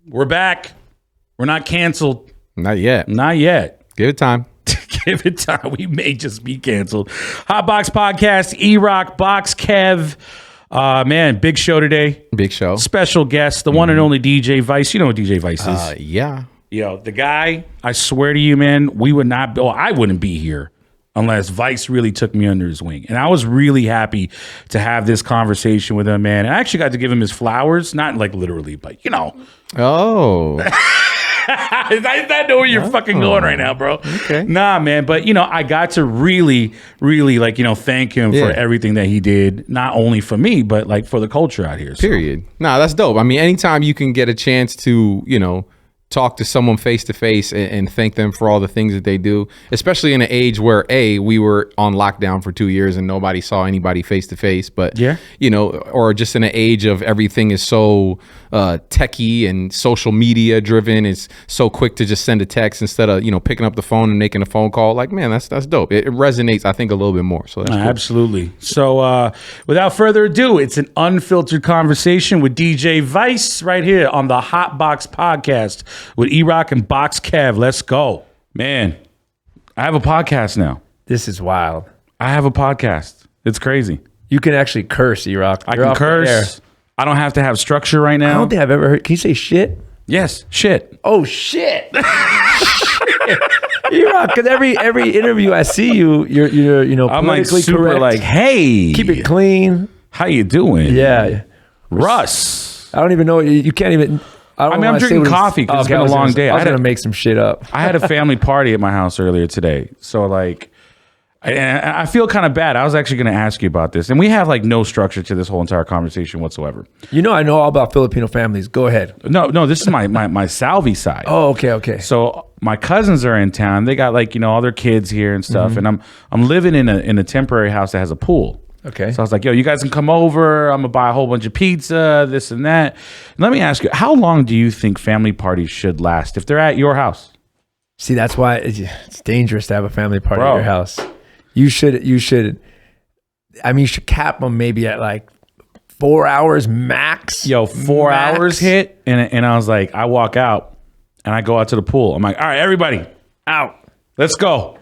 We're back. We're not canceled. Not yet. Not yet. Give it time. Give it time. We may just be canceled. Hot Box Podcast, E-Rock, Box Kev. Man, big show today. Big show. Special guest, the one and only DJ Vice. You know what DJ Vice is? Yeah. Yo, the guy, I swear to you, man, I wouldn't be here unless Vice really took me under his wing. And I was really happy to have this conversation with him, man. And I actually got to give him his flowers, not like literally, but you know. Oh. I know where you're fucking going right now, bro. Okay. Nah, man. But, you know, I got to really, really, like, you know, thank him for everything that he did, not only for me, but like for the culture out here. Period. Nah, that's dope. I mean, anytime you can get a chance to, you know, talk to someone face to face and thank them for all the things that they do, especially in an age where we were on lockdown for 2 years and nobody saw anybody face to face, but you know, or just in an age of everything is so techie and social media driven. It's so quick to just send a text instead of, you know, picking up the phone and making a phone call. Like, man, that's dope. It resonates, I think, a little bit more. So that's cool. Absolutely. So without further ado, it's an unfiltered conversation with DJ Vice right here on the Hot Box Podcast with E-Rock and Box Kev. Let's go. Man, I have a podcast now. This is wild. I have a podcast. It's crazy. You can actually curse, E-Rock. I can curse. I don't have to have structure right now. I don't think I've ever heard. Can you say shit? Yes, shit. Oh, shit. E-Rock, because every interview I see you, you're you know, I'm like politically super correct. like, hey. Keep it clean. How you doing? Yeah. Russ. I don't even know. You can't even. I mean, I'm drinking coffee because it's been a long day. I was going to make some shit up. I had a family party at my house earlier today. So, like, I feel kind of bad. I was actually going to ask you about this. And we have, like, no structure to this whole entire conversation whatsoever. You know, I know all about Filipino families. Go ahead. No, this is my Salvi side. Oh, okay. So, my cousins are in town. They got, like, you know, all their kids here and stuff. And I'm living in a temporary house that has a pool. Okay. So I was like, yo, you guys can come over. I'm going to buy a whole bunch of pizza, this and that. And let me ask you, how long do you think family parties should last if they're at your house? See, that's why it's dangerous to have a family party at your house. You should, I mean, you should cap them maybe at like 4 hours max. Yo, 4 hours hit. And I was like, I walk out and I go out to the pool. I'm like, all right, everybody out. Let's go.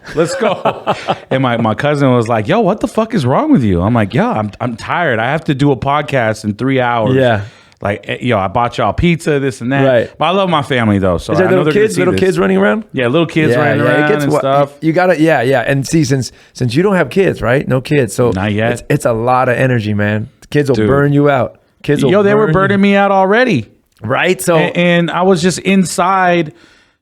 And my cousin was like, yo, what the fuck is wrong with you? I'm like, yo, I'm tired. I have to do a podcast in 3 hours. Yeah. Like, yo, I bought y'all pizza, this and that. Right. But I love my family, though. So is there little kids running around? Yeah, little kids running around and stuff. You got to, yeah. And see, since you don't have kids, right? No kids. So not yet. It's a lot of energy, man. Kids will burn you out. They were burning me out already. Right? So and I was just inside,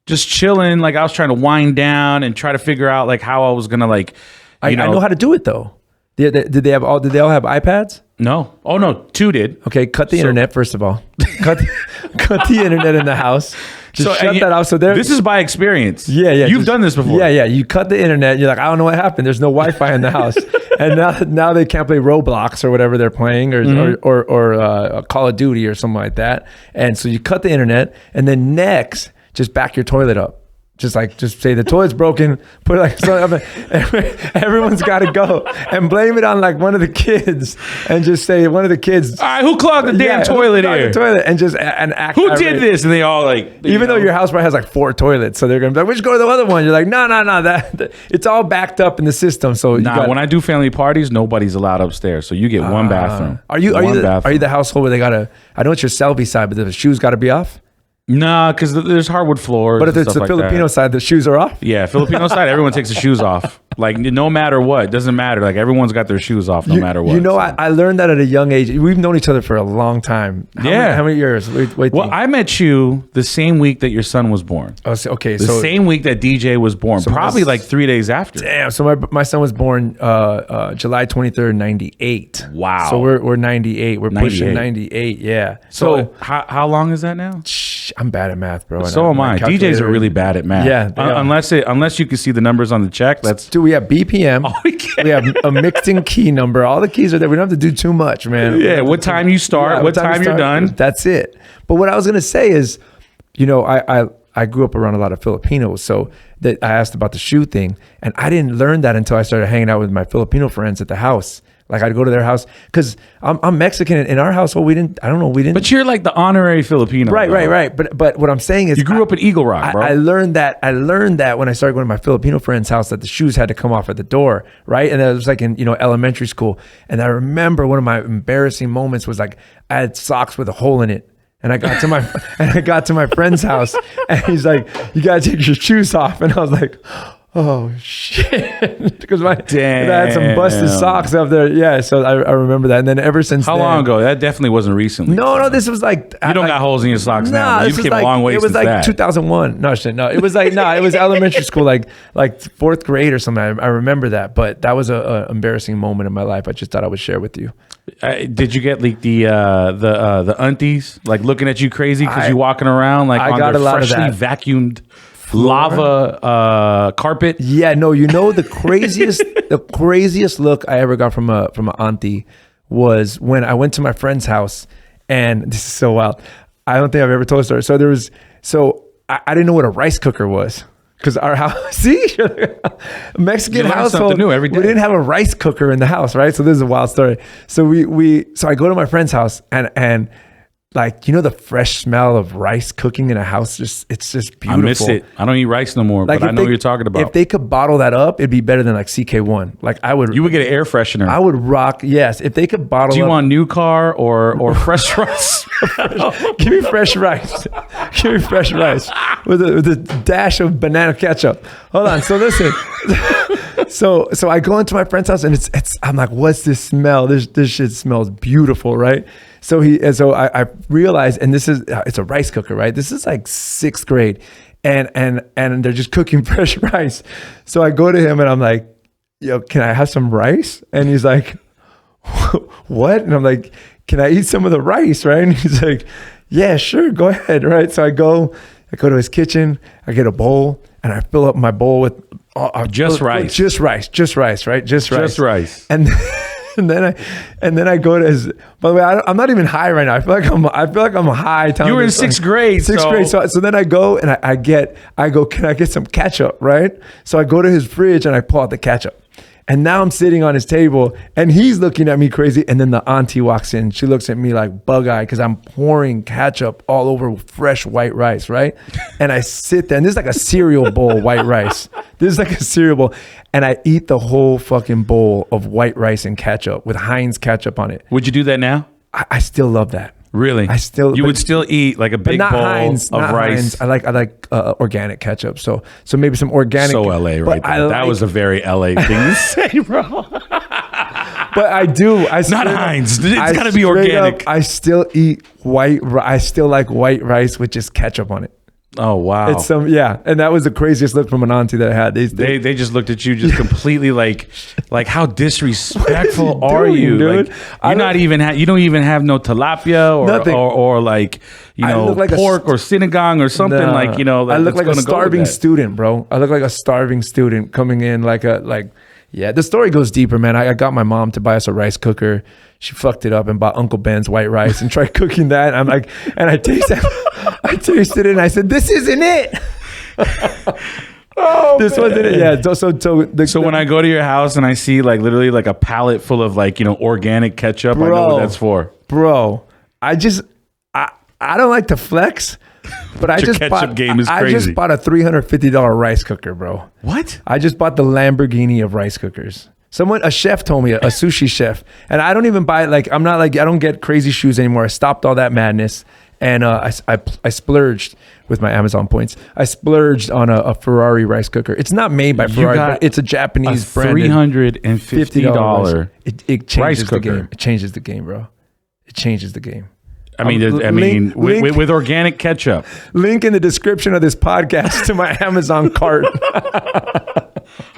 just chilling. Like, I was trying to wind down and try to figure out like how I was gonna like. I know how to do it though. Did they all have iPads? No. Oh no, 2 did. Okay, cut the internet first of all. cut the internet in the house. Just shut that off. So this is by experience. Yeah. You've done this before. Yeah. You cut the internet. You're like, I don't know what happened. There's no Wi-Fi in the house, and now they can't play Roblox or whatever they're playing, or Call of Duty or something like that. And so you cut the internet, and then next, just back your toilet up. Just say the toilet's broken, put it like something up. Everyone's got to go and blame it on like one of the kids and just say one of the kids. All right, who clogged the damn toilet here? The toilet and act. Who did this? And they all like. Even though your house probably has like 4 toilets, so they're gonna be like, we should go to the other one. You're like, no, that it's all backed up in the system. So when I do family parties, nobody's allowed upstairs, so you get one bathroom. Are you the household where they gotta? I know it's your Selby side, but the shoes got to be off. Nah, because there's hardwood floors. But if it's the Filipino side, the shoes are off? Yeah, Filipino side, everyone takes the shoes off. Like, no matter what. It doesn't matter. Like, everyone's got their shoes off no matter what. You know, so. I learned that at a young age. We've known each other for a long time. How many years? I met you the same week that your son was born. Oh, okay. The same week that DJ was born. So probably like 3 days after. Damn. So my son was born July 23rd, 98. Wow. So we're 98. We're pushing 98. Yeah. So how long is that now? I'm bad at math, bro. So am I. DJs are really bad at math. Yeah. Unless you can see the numbers on the check. We have BPM. We have a mixing key number. All the keys are there. We don't have to do too much, man. Yeah. What time you start? What time you're done? That's it. But what I was gonna say is, you know, I grew up around a lot of Filipinos, so that I asked about the shoe thing, and I didn't learn that until I started hanging out with my Filipino friends at the house. Like I'd go to their house because I'm Mexican. In our household, we didn't. But you're like the honorary Filipino. Right. But what I'm saying is, You grew up in Eagle Rock, bro. I learned that when I started going to my Filipino friend's house that the shoes had to come off at the door, right? And that was like in elementary school. And I remember one of my embarrassing moments was like I had socks with a hole in it. And I got to my friend's house, and he's like, "You gotta take your shoes off." And I was like, "Oh shit!" Because I had some busted socks up there. Yeah, so I remember that. And then ever since How long ago? That definitely wasn't recently. No, this was like you don't got holes in your socks now. You came a long way. It was since like 2001. No, it was like it was elementary school, like fourth grade or something. I remember that, but that was a embarrassing moment in my life. I just thought I would share with you. Did you get like the aunties like looking at you crazy because you're walking around like on their freshly vacuumed lava carpet? Yeah, no, the craziest look I ever got from an auntie was when I went to my friend's house, and this is so wild. I don't think I've ever told a story. So I didn't know what a rice cooker was. Because our house, Mexican household, new every day. We didn't have a rice cooker in the house, right? So this is a wild story. So so I go to my friend's house, and like, the fresh smell of rice cooking in a house, it's just beautiful. I miss it. I don't eat rice no more, but I know what you're talking about. If they could bottle that up, it'd be better than like CK1. Like you would get an air freshener. I would rock. Yes, if they could bottle. Do you want new car or fresh rice? Give me fresh rice. Give me fresh rice with a dash of banana ketchup. Hold on. So listen. So I go into my friend's house, and I'm like, what's this smell? This shit smells beautiful, right? So I realized, and it's a rice cooker, right? This is like 6th grade, and they're just cooking fresh rice. So I go to him and I'm like, "Yo, can I have some rice?" And he's like, "What?" And I'm like, "Can I eat some of the rice?" Right? And he's like, "Yeah, sure, go ahead." Right? So I go to his kitchen, I get a bowl, and I fill up my bowl with just rice, right? Just rice. And then I go to his. By the way, I'm not even high right now. I feel like I'm high. You were in 6th grade. Sixth grade. So then I go and I go. Can I get some ketchup? Right. So I go to his fridge and I pull out the ketchup. And now I'm sitting on his table, and he's looking at me crazy. And then the auntie walks in. She looks at me like bug-eyed because I'm pouring ketchup all over fresh white rice, right? And I sit there, and this is like a cereal bowl white rice. This is like a cereal bowl. And I eat the whole fucking bowl of white rice and ketchup with Heinz ketchup on it. Would you do that now? I still love that. Really? You would still eat like a big bowl of rice. Heinz. I like organic ketchup. So maybe some organic. So LA right there. That was a very LA thing to say, bro. But I do. Not Heinz. It's got to be organic. I still eat I still like white rice with just ketchup on it. Oh wow! It's and that was the craziest look from an auntie that I had. They just looked at you just completely like how disrespectful are you, dude? Like, you don't even have no tilapia or like pork or sinigang or something like I look like a starving student, bro. I look like a starving student coming in the story goes deeper, man. I got my mom to buy us a rice cooker. She fucked it up and bought Uncle Ben's white rice and tried cooking that. And I'm like, and I tasted it and I said, "This isn't it." This wasn't it. Yeah. So when I go to your house and I see like literally like a pallet full of like organic ketchup, I know what that's for. Bro, I don't like to flex. But I just bought a $350 rice cooker, bro. What? I just bought the Lamborghini of rice cookers. A chef told me, a sushi chef, and I don't even buy it. I don't get crazy shoes anymore. I stopped all that madness, and I splurged with my Amazon points. I splurged on a Ferrari rice cooker. It's not made by Ferrari, but it's a Japanese brand. $350 it changes rice cooker. The game. It changes the game, bro. It changes the game. With organic ketchup. Link in the description of this podcast to my Amazon cart.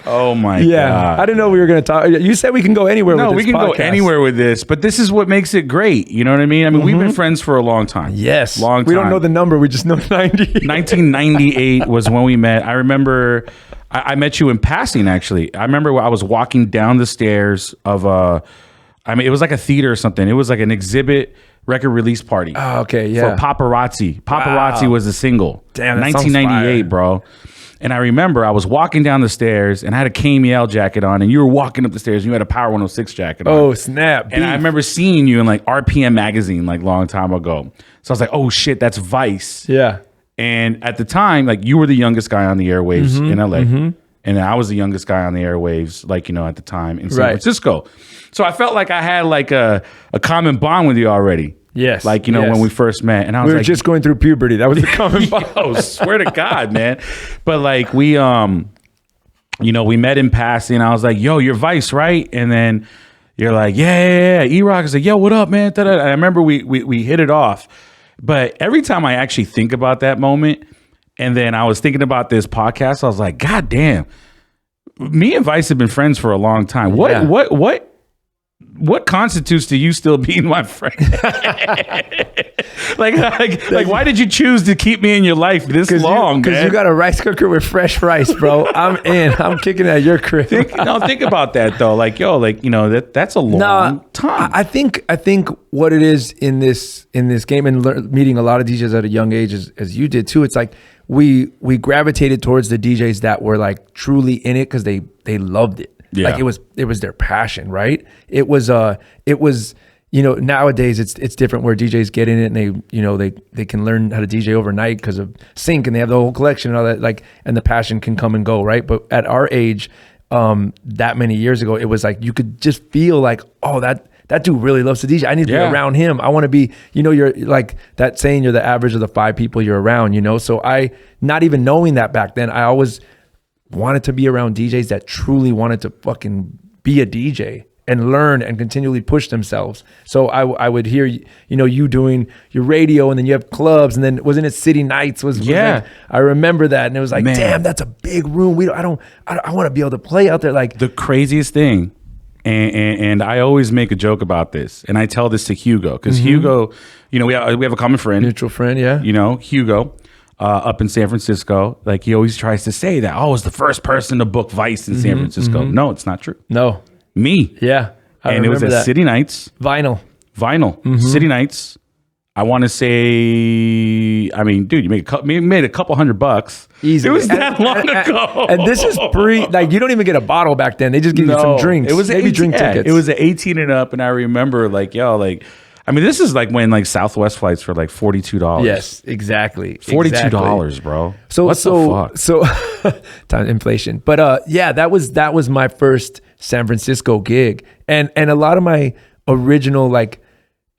Oh my God. I didn't know we were going to talk. You said we can go anywhere with this podcast. No, we can go anywhere with this, but this is what makes it great. You know what I mean? We've been friends for a long time. Yes. Long time. We don't know the number. We just know 90. 1998 was when we met. I remember I met you in passing, actually. I remember I was walking down the stairs of it was like a theater or something. It was like an exhibit record release party. Oh, okay, yeah. For Paparazzi. Paparazzi was the single. Damn, that 1998, sounds fire. bro. And I remember I was walking down the stairs and I had a KML jacket on, and you were walking up the stairs and you had a Power 106 jacket on. Oh, snap. And I remember seeing you in like RPM magazine like long time ago. So I was like, oh shit, that's Vice. Yeah. And at the time, like you were the youngest guy on the airwaves in LA. And I was the youngest guy on the airwaves, like, you know, at the time in San Francisco. So I felt like I had like a common bond with you already. Yes. Like, you know, when we first met. And I was we were like, just going through puberty. That was the common bond. yo, swear to God, man. But like we, you know, we met in passing. I was like, yo, you're Vice, right? And then you're like, yeah. E-Rock is like, yo, what up, man? Da-da. I remember we hit it off. But every time I actually think about that moment, and then I was thinking about this podcast, I was like, God damn, me and Vice have been friends for a long time. What constitutes to you still being my friend? like, why did you choose to keep me in your life this long? Because you got a rice cooker with fresh rice, bro. I'm in. I'm kicking at your crib. Think about that though. Like, yo, like, you know, that's a long time. I think what it is in this game, and meeting a lot of DJs at a young age, as you did too. It's like we gravitated towards the DJs that were like truly in it because they loved it. Yeah. Like it was their passion, right? It was you know, nowadays it's different where DJs get in it and they can learn how to DJ overnight because of sync and they have the whole collection and all that, like, and the passion can come and go, right? But at our age, that many years ago, it was like you could just feel like, oh, that dude really loves to DJ. I need to be around him. I want to be, you know, you're like that saying, you're the average of the 5 people you're around, you know? So not even knowing that back then, I always wanted to be around DJs that truly wanted to fucking be a DJ and learn and continually push themselves. So I would hear, you know, you doing your radio, and then you have clubs, and then wasn't it City Nights was like, I remember that, and it was like, man, damn, that's a big room. I want to be able to play out there. Like the craziest thing, and I always make a joke about this, and I tell this to Hugo because Hugo, you know, we have a common friend, mutual friend, yeah, you know, Hugo. Up in San Francisco, like he always tries to say that, I was the first person to book Vice in San Francisco. No, it's not true. No. Me. Yeah. And it was at City Nights. Vinyl. City Nights. I want to say, I mean, dude, you made a couple $100. Easy. It was that long ago. And this is like, you don't even get a bottle back then. They just give you some drinks. It was maybe drink tickets. It was at 18 and up. And I remember like, yo, like, I mean, this is like when like Southwest flights were like $42. Yes, exactly. $42, bro. So what the fuck? So time inflation. But yeah, that was my first San Francisco gig. And a lot of my original like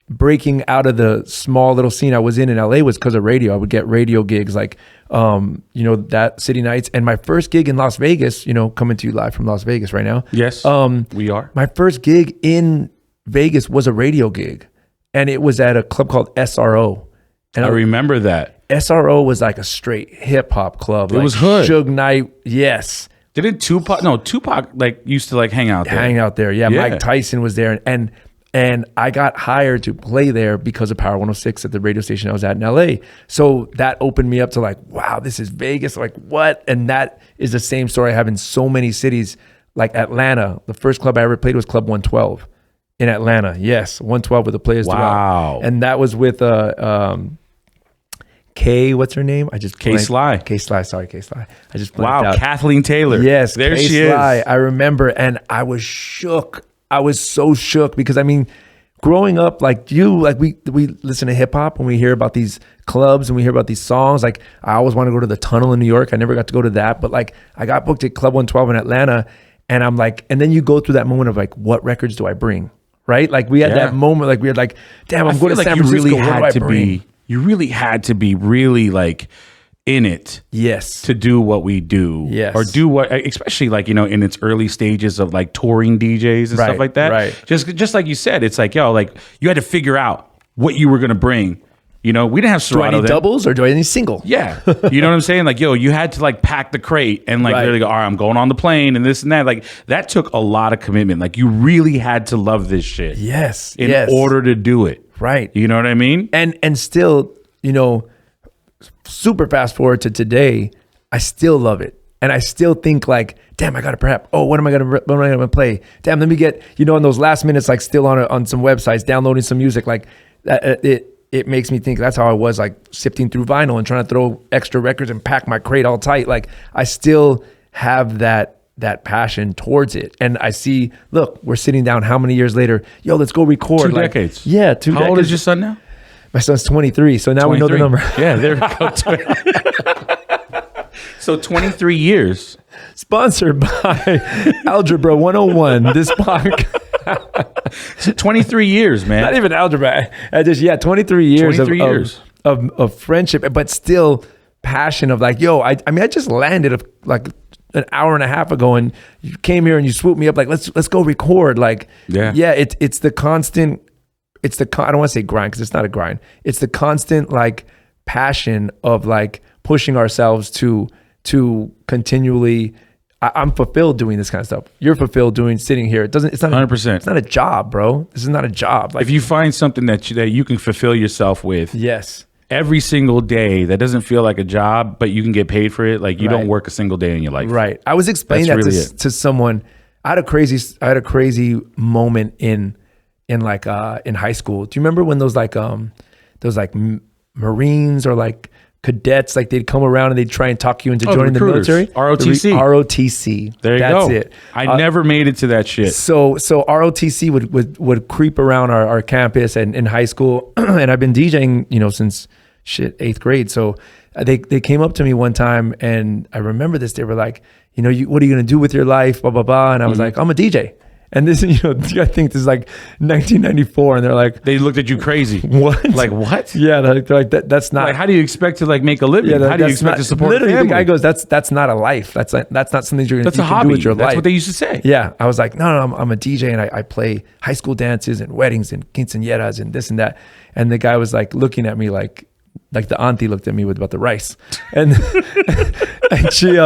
breaking out of the small little scene I was in LA was because of radio. I would get radio gigs like you know, that City Nights. And my first gig in Las Vegas, you know, coming to you live from Las Vegas right now. Yes. We are. My first gig in Vegas was a radio gig. And it was at a club called SRO. And I remember that. SRO was like a straight hip hop club. It like was hood. Suge Knight, yes. Didn't Tupac like used to like hang out there. Yeah. Mike Tyson was there. And I got hired to play there because of Power 106 at the radio station I was at in LA. So that opened me up to like, wow, this is Vegas. Like what? And that is the same story I have in so many cities. Like Atlanta, the first club I ever played was Club 112. In Atlanta, yes, 112 with the Players Wow. And that was with K. What's her name? I just K Sly. K Sly. Sorry, K Sly. I just blanked out. Kathleen Taylor. Yes, there K she Sly. is. I remember, and I was shook. I was so shook because I mean, growing up, like you, like we listen to hip hop and we hear about these clubs and we hear about these songs. Like I always want to go to the Tunnel in New York. I never got to go to that, but like I got booked at Club 112 in Atlanta, and I'm like, and then you go through that moment of like, what records do I bring? Right? Like we had that moment, like we had like, damn, I'm going to San Francisco. What do I bring? You really had to be really like in it. Yes. To do what we do. Yes. Or do what, especially like, you know, in its early stages of like touring DJs and stuff like that. Right. Just like you said, it's like, yo, like you had to figure out what you were going to bring. You know, we didn't have Serato. Do I need doubles or do I need single? Yeah. You know what I'm saying? Like, yo, you had to like pack the crate and like really go, all right, I'm going on the plane and this and that. Like that took a lot of commitment. Like you really had to love this shit. Yes. In order to do it. Right. You know what I mean? And still, you know, super fast forward to today, I still love it. And I still think like, damn, I got to prep. Oh, what am I going to play? Damn, let me get, you know, in those last minutes, like still on some websites, downloading some music, like, it makes me think that's how I was, like sifting through vinyl and trying to throw extra records and pack my crate all tight. Like I still have that passion towards it. And I see, look, we're sitting down how many years later? Yo, let's go record. 2 decades. Yeah, 2 decades. How old is your son now? My son's 23. So now 23. We know the number. Yeah, there we go. So 23 years. Sponsored by Algebra 101. This podcast. So 23 years, man. Not even algebra. 23 years, 23 years. Of friendship, but still passion of like, yo, I mean, I just landed like an hour and a half ago and you came here and you swooped me up like, let's go record. Like, it's the constant, I don't want to say grind because it's not a grind. It's the constant like passion of like pushing ourselves to continually. I'm fulfilled doing this kind of stuff. You're fulfilled sitting here. It's not 100%. It's not a job, bro. This is not a job. Like, if you find something that you can fulfill yourself with, yes, every single day that doesn't feel like a job, but you can get paid for it. Like you don't work a single day in your life. Right. I was explaining to someone. I had a crazy moment in high school. Do you remember when those Marines or like cadets, like they'd come around and they'd try and talk you into joining the military? ROTC. ROTC. There you That's go. It. I never made it to that shit. So ROTC would creep around our campus and in high school, and I've been DJing, since 8th grade. So they came up to me one time, and I remember this. They were like, what are you gonna do with your life? Blah blah blah. And I was like, I'm a DJ. And this, I think this is like 1994, and they're like, they looked at you crazy. What? Like what? Yeah, they're like that's not. Like, how do you expect to like make a living? Yeah, how do you expect to support literally, a family? The guy goes, that's not a life. That's not something you that's a can hobby. do with your life. That's what they used to say. Yeah, I was like, no, I'm a DJ, and I play high school dances and weddings and quinceañeras and this and that. And the guy was like looking at me like the auntie looked at me with about the rice, and and she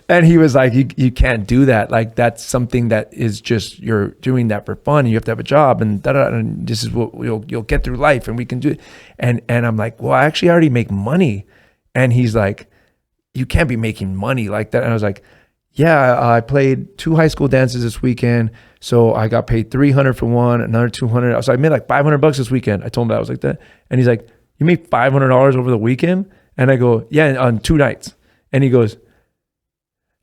and he was like, you can't do that. Like that's something that is just, you're doing that for fun, and you have to have a job, and and this is what you'll get through life, and we can do it. And I'm like, well, I actually already make money. And he's like, you can't be making money like that. And I was like, yeah, I played 2 high school dances this weekend, so I got paid $300 for one, another $200. So I made like $500 this weekend. I told him that. I was like that, and he's like, you made $500 over the weekend? And I go, yeah, on 2 nights. And he goes,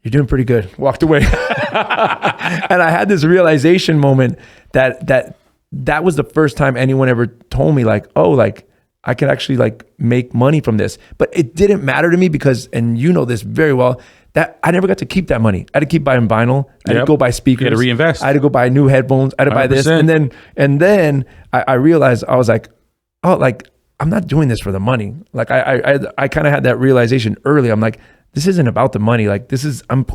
you're doing pretty good. Walked away. And I had this realization moment that was the first time anyone ever told me like, oh, like I could actually like make money from this. But it didn't matter to me because, and you know this very well, that I never got to keep that money. I had to keep buying vinyl. I had to go buy speakers. You had to reinvest. I had to go buy new headphones. I had to buy this. 100%. And then I realized, I was like, oh, like I'm not doing this for the money. Like I kind of had that realization early. I'm like, this isn't about the money. Like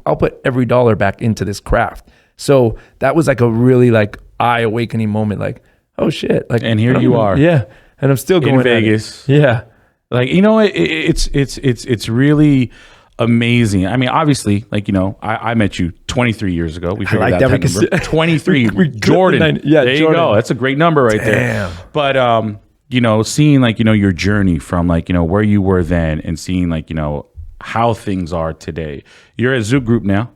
I'll put every dollar back into this craft. So that was like a really like eye awakening moment. Like, oh shit. Like, and here you are. Yeah. And I'm still going in Vegas. Yeah. Like, it's really amazing. I mean, obviously, like, I met you 23 years ago. We figured like that that. 23. Jordan. Yeah, there Jordan. You go. That's a great number right there. But, seeing like, your journey from like, where you were then and seeing like, how things are today. You're at Zouk Group now,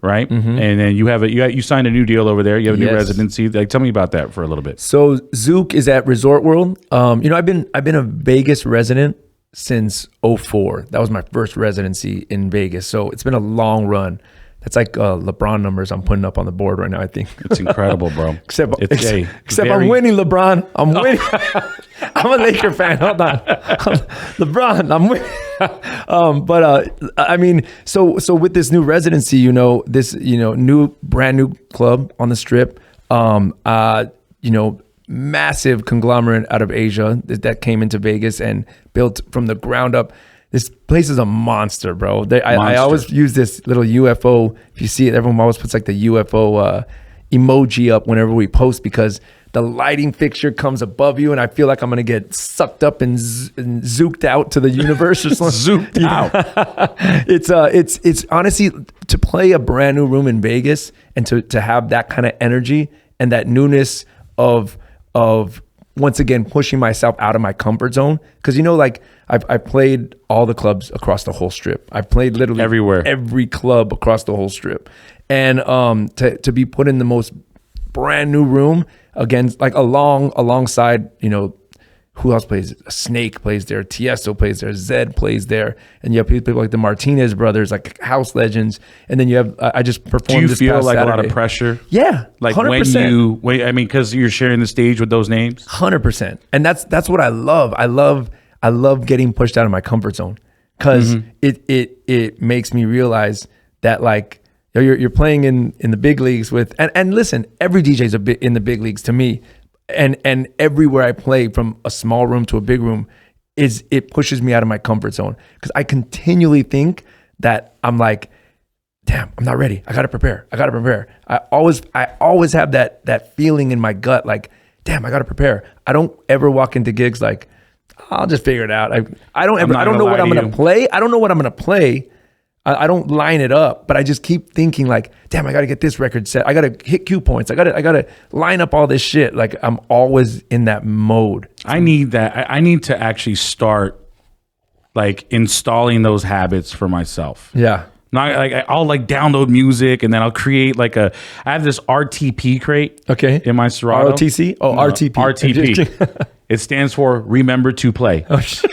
right? Mm-hmm. And then you signed a new deal over there. You have a new residency. Like, tell me about that for a little bit. So Zouk is at Resort World. I've been a Vegas resident since 2004. That was my first residency in Vegas. So it's been a long run. That's like LeBron numbers I'm putting up on the board right now, I think. It's incredible, bro. Except I'm winning, LeBron. I'm winning. I'm a Laker fan. Hold on. LeBron, I'm winning. I mean, so with this new residency, this, brand new club on the Strip, massive conglomerate out of Asia that came into Vegas and built from the ground up. This place is a monster, bro. I always use this little UFO. If you see it, everyone always puts like the UFO emoji up whenever we post because the lighting fixture comes above you, and I feel like I'm gonna get sucked up and zooked out to the universe or something. Zooked out. It's honestly, to play a brand new room in Vegas and to have that kind of energy and that newness of once again pushing myself out of my comfort zone, because like I played all the clubs across the whole Strip. I played literally everywhere, every club across the whole Strip, and to be put in the most brand new room against like alongside who else plays? Snake plays there. Tiesto plays there. Zed plays there. And you have people like the Martinez brothers, like house legends. And then you have, I just performed Do you this feel past like Saturday. a lot of pressure? Yeah. Like 100%. I mean, because you're sharing the stage with those names? 100%. And that's what I love. I love getting pushed out of my comfort zone because it makes me realize that like, you're playing in the big leagues with, and listen, every DJ's in the big leagues to me. And everywhere I play, from a small room to a big room, it pushes me out of my comfort zone because I continually think that I'm like, damn, I'm not ready. I gotta prepare. I always have that feeling in my gut, like, damn, I gotta prepare. I don't ever walk into gigs like, I'll just figure it out. I don't know what I'm gonna play. I don't know what I'm gonna play. I don't line it up, but I just keep thinking like, damn, I got to get this record set. I got to hit cue points. I got to line up all this shit. Like I'm always in that mode. I need that. I need to actually start like installing those habits for myself. Yeah. Not like I'll like download music and then I'll create like I have this RTP crate. Okay. In my Serato. ROTC? Oh, No, RTP. RTP. It stands for Remember to Play. Oh, shit.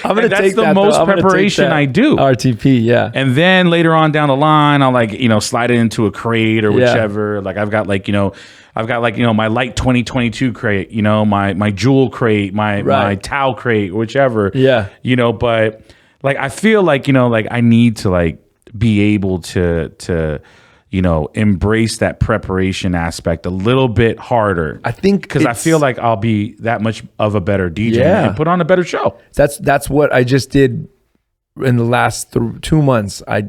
I'm gonna And that's take the that, most I'm gonna take preparation that. I do. RTP, yeah. And then later on down the line, I'll like, slide it into a crate or whichever. Like I've got like, my light 2022 crate, my jewel crate, my Tau crate, whichever. Yeah. But like, I feel like, like I need to like be able to embrace that preparation aspect a little bit harder. I think because I feel like I'll be that much of a better DJ and put on a better show. That's what I just did in the last 2 months. I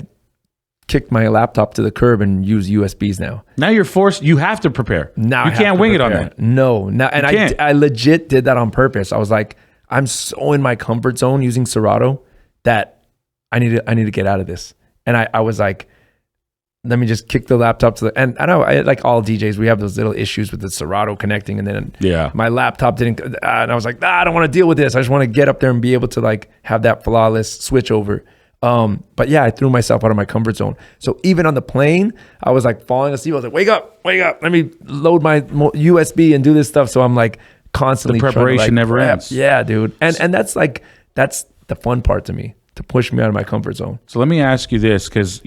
kicked my laptop to the curb and use USBs now. Now you're forced. You have to prepare. Now you can't wing it on that. No. And I legit did that on purpose. I was like, I'm so in my comfort zone using Serato that I need to get out of this. And I was like, let me just kick the laptop to the, and I know like all DJs, we have those little issues with the Serato connecting, and then my laptop didn't, and I was like, I don't want to deal with this. I just want to get up there and be able to like have that flawless switch over. But yeah, I threw myself out of my comfort zone. So even on the plane, I was like falling asleep. I was like, wake up. Let me load my USB and do this stuff. So I'm like constantly the preparation never ends. Yeah, dude. And that's the fun part to me, to push me out of my comfort zone. So let me ask you this, because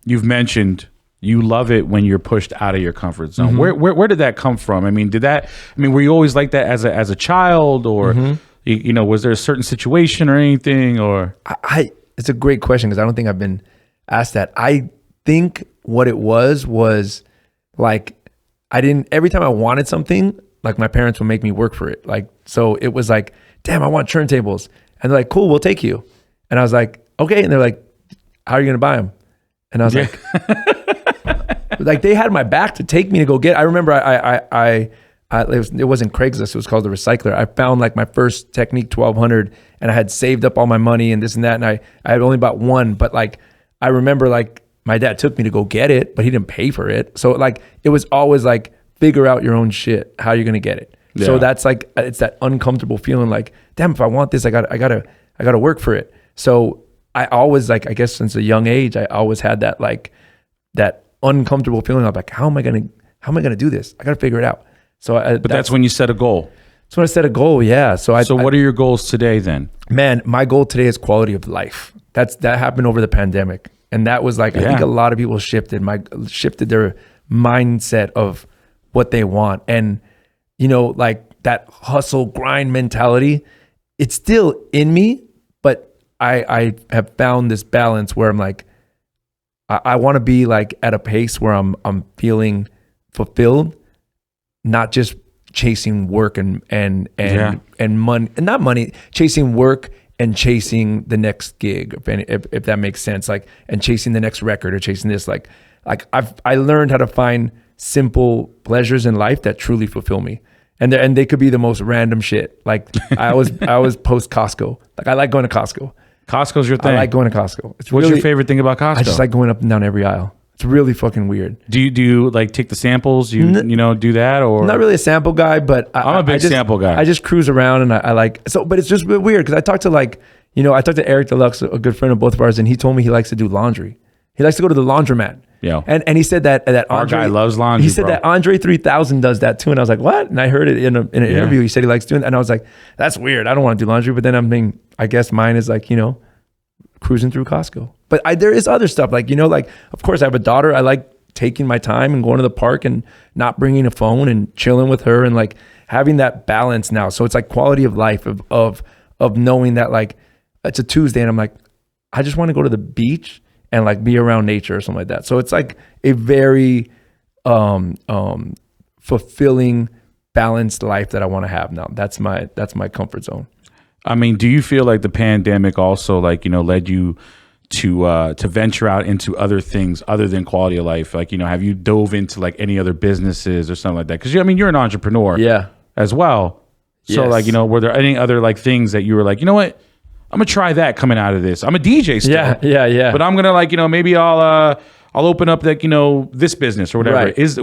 you've mentioned you love it when you're pushed out of your comfort zone. Mm-hmm. Where did that come from? Were you always like that as a child, or was there a certain situation or anything? Or it's a great question because I don't think I've been asked that. I think what it was like every time I wanted something, like my parents would make me work for it. Like, so it was like, damn, I want turntables. And they're like, cool, we'll take you. And I was like, okay. And they're like, how are you going to buy them? And I was like, like they had my back to take me to go get. I remember it wasn't Craigslist. It was called The Recycler. I found like my first Technique 1200, and I had saved up all my money and this and that. And I had only bought one, but like I remember like my dad took me to go get it, but he didn't pay for it. So like it was always like figure out your own shit, how you're gonna get it. Yeah. So that's like it's that uncomfortable feeling like, damn, if I want this, I gotta work for it. So I always like, I guess since a young age, I always had that like that uncomfortable feeling of like, how am I gonna do this? I gotta figure it out. So, but that's when you set a goal. That's when I set a goal. Yeah. So what are your goals today then? Man, my goal today is quality of life. That happened over the pandemic, and that was like I think a lot of people shifted their mindset of what they want, and like that hustle grind mentality. It's still in me, but I have found this balance where I'm like, I want to be like at a pace where I'm feeling fulfilled, not just chasing work and money, and not money, chasing work and chasing the next gig, if that makes sense, like, and chasing the next record or chasing this, like I learned how to find simple pleasures in life that truly fulfill me. And they could be the most random shit. Like I always post Costco. Like I like going to Costco. Costco's your thing. I like going to Costco. What's your favorite thing about Costco? I just like going up and down every aisle. It's really fucking weird. Do you like take the samples? You do that, or not really a sample guy, but I'm a big sample guy. I just cruise around and I like so, but it's just a bit weird because I talked to Eric Deluxe, a good friend of both of ours, and he told me he likes to do laundry. He likes to go to the laundromat. Yeah. And he said that Our Andre, guy loves laundry, He said bro. that Andre 3000 does that too. And I was like, what? And I heard it in an interview. He said he likes doing that. And I was like, that's weird. I don't want to do laundry. But then I'm thinking, I guess mine is like, cruising through Costco. But there is other stuff. Like, like, of course I have a daughter. I like taking my time and going to the park and not bringing a phone and chilling with her and like having that balance now. So it's like quality of life of knowing that like it's a Tuesday and I'm like, I just want to go to the beach and like be around nature or something like that. So it's like a very fulfilling, balanced life that I want to have now. That's my comfort zone. I mean, do you feel like the pandemic also like, led you to venture out into other things other than quality of life? Like, have you dove into like any other businesses or something like that? Because you're an entrepreneur as well. So like, were there any other like things that you were like, you know what? I'm gonna try that coming out of this. I'm a DJ still. Yeah. But I'm gonna like, maybe I'll open up like, this business or whatever. Right. Is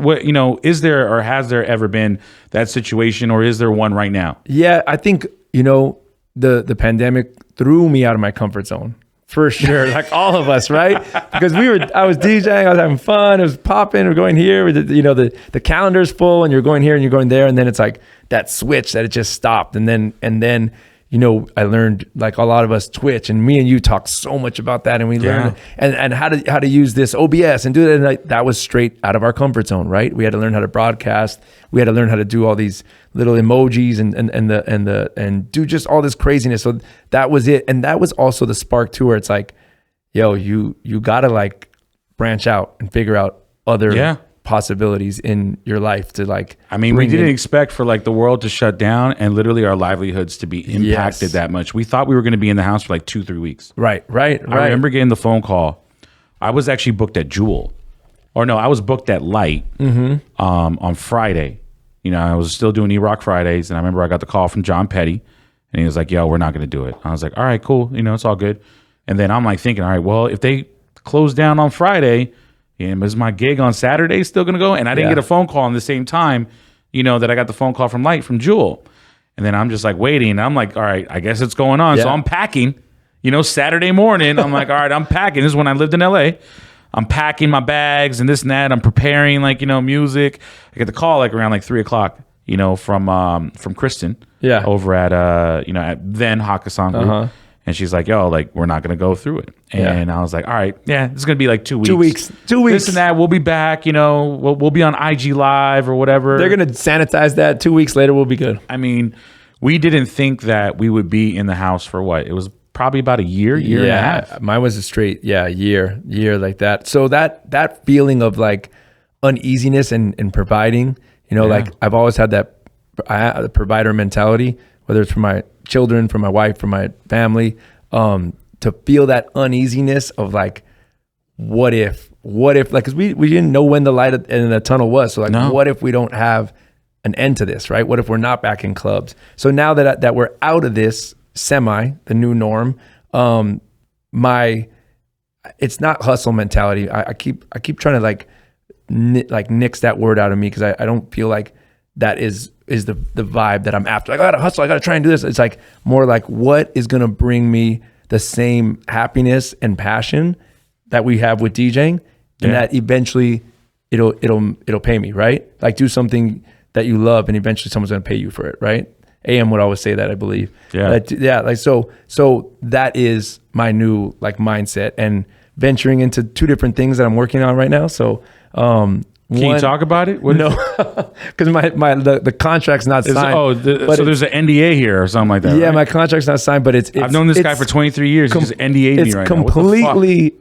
there or has there ever been that situation, or is there one right now? Yeah, I think, the pandemic threw me out of my comfort zone. For sure, like all of us, right? Because I was DJing, I was having fun, it was popping, we're going here, the calendar's full, and you're going here and you're going there, and then it's like that switch that it just stopped, and then I learned, like a lot of us, Twitch, and me and you talked so much about that, and we learned and how to use this OBS and do that, and like, that was straight out of our comfort zone, right? We had to learn how to broadcast, we had to learn how to do all these little emojis and do just all this craziness. So that was it, and that was also the spark too, where it's like, yo, you gotta like branch out and figure out other possibilities in your life to like. I mean, we didn't expect for like the world to shut down and literally our livelihoods to be impacted that much. We thought we were going to be in the house for like 2-3 weeks. Right. I remember getting the phone call. I was actually booked at Jewel, or no, I was booked at Light on Friday. I was still doing E-Rock Fridays, and I remember I got the call from John Petty, and he was like, "Yo, we're not going to do it." I was like, "All right, cool. It's all good." And then I'm like thinking, all right, well, if they close down on Friday, is my gig on Saturday still going to go? And I didn't get a phone call in the same time, that I got the phone call from Light from Jewel. And then I'm just like waiting. And I'm like, all right, I guess it's going on. So I'm packing, Saturday morning. I'm like, all right, I'm packing. This is when I lived in LA. I'm packing my bags and this and that. I'm preparing like, music. I get the call like around like 3:00, from Kristen over at, at then Hakkasan Group. And she's like, yo, like, we're not going to go through it. And I was like, all right, this is going to be like 2 weeks. 2 weeks. This and that. We'll be back, we'll be on IG Live or whatever. They're going to sanitize that. 2 weeks later, we'll be good. I mean, we didn't think that we would be in the house for what? It was probably about a year and a half. Mine was a straight, year like that. So that feeling of like uneasiness and providing, like I've always had the provider mentality, whether it's for my children, for my wife, for my family, to feel that uneasiness of like, what if like, because we didn't know when the light in the tunnel was. So like, what if we don't have an end to this, right? What if we're not back in clubs? So now that we're out of this the new norm, it's not hustle mentality. I keep trying to like nix that word out of me, because I don't feel like that is the vibe that I'm after. Like, I gotta hustle, I gotta try and do this. It's like more like, what is gonna bring me the same happiness and passion that we have with DJing, and that eventually it'll pay me, right? Like, do something that you love, and eventually someone's gonna pay you for it, right? AM would always say that, I believe. So that is my new like mindset, and venturing into 2 different things that I'm working on right now. So Can you talk about it? No, because the contract's not signed. So there's an NDA here or something like that. Yeah, right? My contract's not signed, but it's I've known this guy for 23 years. He's NDA'd me right now.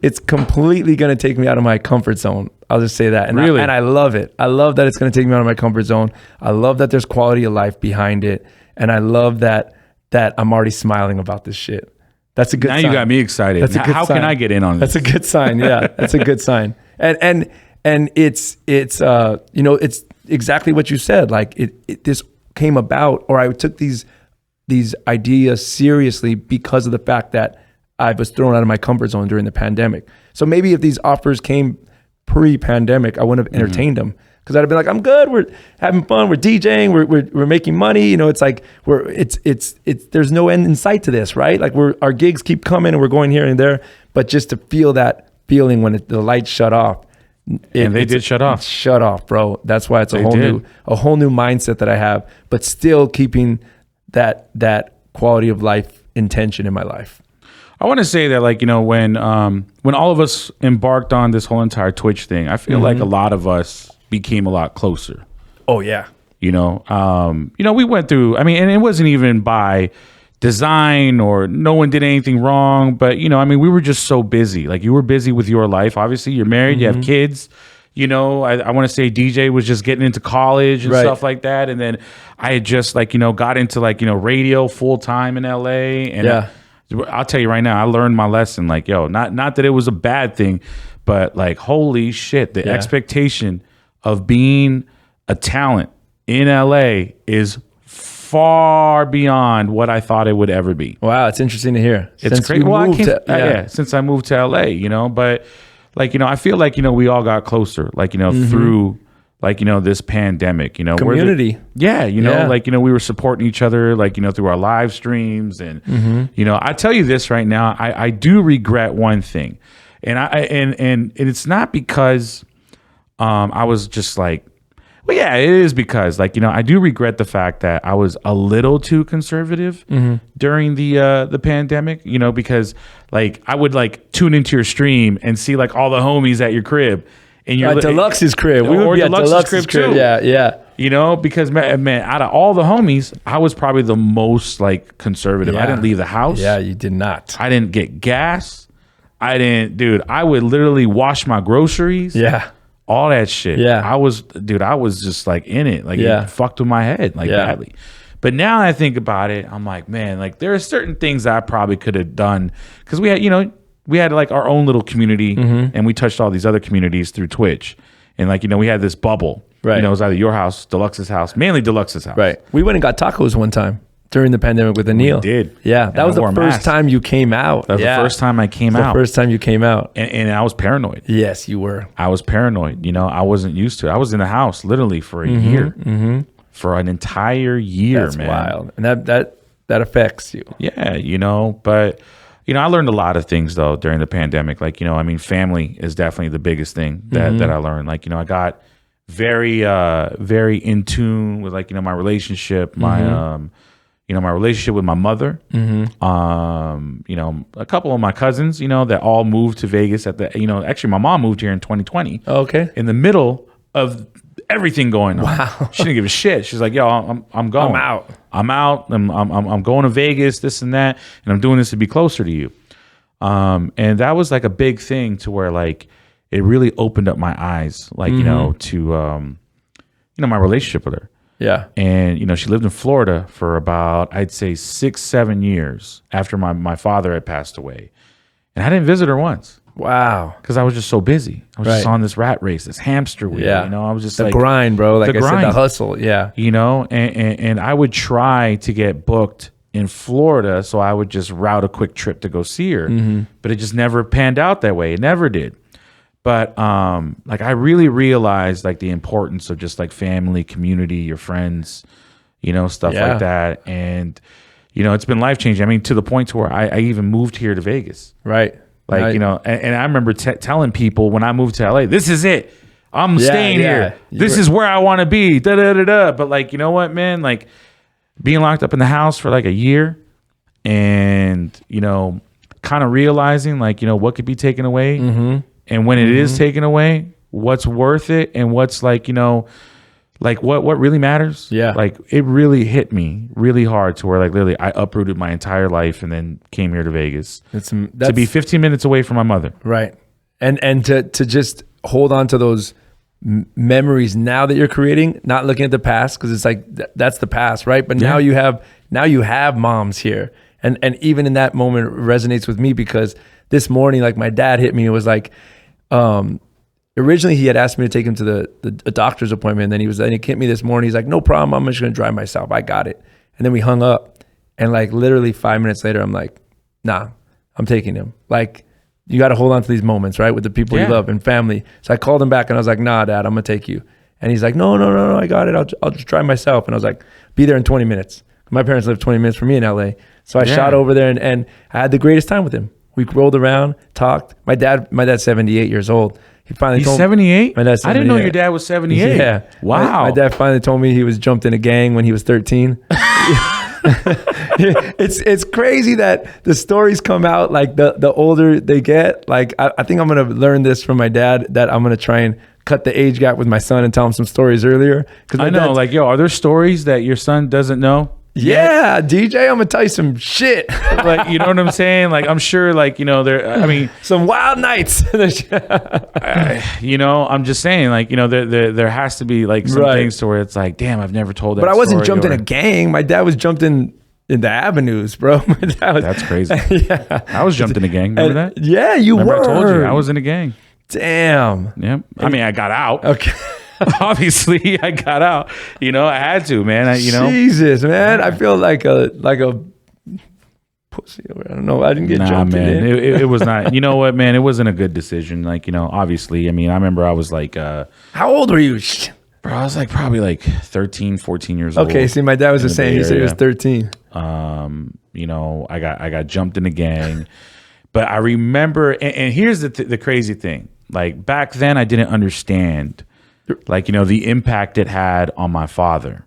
It's completely going to take me out of my comfort zone. I'll just say that. And really? I love it. I love that it's going to take me out of my comfort zone. I love that there's quality of life behind it. And I love that I'm already smiling about this shit. That's a good sign. Now you got me excited. That's a good How sign. can I get in on this? That's a good sign. Yeah, that's a good sign. And it's it's exactly what you said. Like this came about, or I took these ideas seriously because of the fact that I was thrown out of my comfort zone during the pandemic. So maybe if these offers came pre-pandemic, I wouldn't have entertained them, because I'd have been like, I'm good, we're having fun, we're DJing, we're making money. It's like it's there's no end in sight to this, right? Like our gigs keep coming and we're going here and there, but just to feel that feeling when the lights shut off. And they did shut off. Shut off, bro. That's why it's a They whole did. new mindset that I have, but still keeping that quality of life intention in my life. I want to say that, like, you know, when all of us embarked on this whole entire Twitch thing, I feel like a lot of us became a lot closer. Oh yeah. You know, we went through, I mean, and it wasn't even by design or no one did anything wrong, but, you know, I mean, we were just so busy. Like, you were busy with your life. Obviously, you're married, you have kids. You know, I want to say DJ was just getting into college and stuff like that. And then I had just, like, you know, got into, like, you know, radio full time in LA. And I'll tell you right now, I learned my lesson. Like, yo, not that it was a bad thing, but like, holy shit, the expectation of being a talent in LA is far beyond what I thought it would ever be. Wow, it's interesting to hear. It's crazy. Well, since I moved to LA, you know, but like, you know, I feel like, you know, we all got closer, like, you know, through like, you know, this pandemic, you know, community. You know, like, you know, we were supporting each other, like, you know, through our live streams. And, you know, I tell you this right now, I do regret one thing. And and it's not because I was just like, well, yeah, it is because, like, you know, I do regret the fact that I was a little too conservative during the pandemic, you know, because like I would like tune into your stream and see like all the homies at your crib. And you're at Deluxe's crib. We would be at Deluxe's crib too. Yeah. You know, because man, out of all the homies, I was probably the most like conservative. I didn't leave the house. Yeah, you did not. I didn't get gas. I would literally wash my groceries. Yeah. All that shit. Yeah. I was just like in it. Like it fucked with my head like badly. But now I think about it, I'm like, man, like there are certain things that I probably could have done because we had like our own little community and we touched all these other communities through Twitch. And like, you know, we had this bubble. Right. You know, it was either your house, Deluxe's house, mainly Deluxe's house. Right. We went and got tacos one time during the pandemic with Anil. We did. Yeah. That was the first time you came out. That was the first time I came out. The first time you came out. And I was paranoid. Yes, you were. I was paranoid. You know, I wasn't used to it. I was in the house literally for a year. For an entire year, That's man. Wild. And that affects you. Yeah, you know, but you know, I learned a lot of things though during the pandemic. Like, you know, I mean, family is definitely the biggest thing that I learned. Like, you know, I got very in tune with like, you know, my relationship, my relationship with my mother, you know, a couple of my cousins, you know, that all moved to Vegas actually my mom moved here in 2020. Okay. In the middle of everything going on. Wow. She didn't give a shit. She's like, yo, I'm going. I'm out. I'm going to Vegas, this and that. And I'm doing this to be closer to you. And that was like a big thing to where like, it really opened up my eyes, like, you know, to, you know, my relationship with her. Yeah. And, you know, she lived in Florida for about, I'd say 6-7 years after my father had passed away. And I didn't visit her once. Wow. Because I was just so busy. I was just on this rat race, this hamster wheel. Yeah. You know, I was just the like. grind, bro. Like I grind. said, the hustle. Yeah. You know, and I would try to get booked in Florida. So I would just route a quick trip to go see her. But it just never panned out that way. It never did. But like I really realized like the importance of just like family, community, your friends, you know, stuff like that. And, you know, it's been life-changing. I mean, to the point to where I even moved here to Vegas. Right. Like, you know, and I remember telling people when I moved to LA, this is it. I'm staying here. This is where I want to be. Da, da, da, da. But like, you know what, man? Like being locked up in the house for like a year and, you know, kind of realizing like, you know, what could be taken away. And when it is taken away, what's worth it and what's like, you know, like what really matters. Yeah. Like it really hit me really hard to where like literally I uprooted my entire life and then came here to Vegas to be 15 minutes away from my mother. Right. And to just hold on to those memories now that you're creating, not looking at the past, because it's like that's the past, right? But now you have moms here. And even in that moment it resonates with me because this morning, like my dad hit me and was like, originally he had asked me to take him to the doctor's appointment. And then he hit me this morning. He's like, no problem. I'm just going to drive myself. I got it. And then we hung up and like literally 5 minutes later, I'm like, nah, I'm taking him. Like you got to hold on to these moments, right? With the people you love and family. So I called him back and I was like, nah, Dad, I'm going to take you. And he's like, no, I got it. I'll just drive myself. And I was like, be there in 20 minutes. My parents live 20 minutes from me in LA. So I shot over there and I had the greatest time with him. We rolled around, talked. My dad's 78 years old. He finally He's told 78? My dad's I didn't know 78. your dad was 78. Yeah. Wow. My dad finally told me he was jumped in a gang when he was 13. It's crazy that the stories come out like the older they get. Like I think I'm gonna learn this from my dad, that I'm gonna try and cut the age gap with my son and tell him some stories earlier. Because I know, like, yo, are there stories that your son doesn't know? yeah, DJ, I'm gonna tell you some shit. Like, you know what I'm saying? Like, I'm sure, like, you know, Some wild nights. you know, I'm just saying, like, you know, there has to be like some Right. things to where it's like, damn, I've never told that. But I wasn't story, jumped in or- a gang. My dad was jumped in the avenues, bro. My dad was, That's crazy. yeah. I was jumped in a gang. Remember that? Yeah, you Remember were. I told you I was in a gang. Damn. Yep. I mean, I got out. Okay. Obviously, I got out. You know, I had to, man. Jesus, man. I feel like a pussy. I don't know. I didn't get Nah, jumped man. in. It was not. You know what, man? It wasn't a good decision. Like, you know, obviously. I mean, I remember I was like, How old were you? bro, I was like probably like 13, 14 years old. Okay, see, my dad was the in the same. Bay He said he was Area. 13. You know, I got jumped in a gang, but I remember, and here's the crazy thing. Like, back then, I didn't understand, like, you know, the impact it had on my father.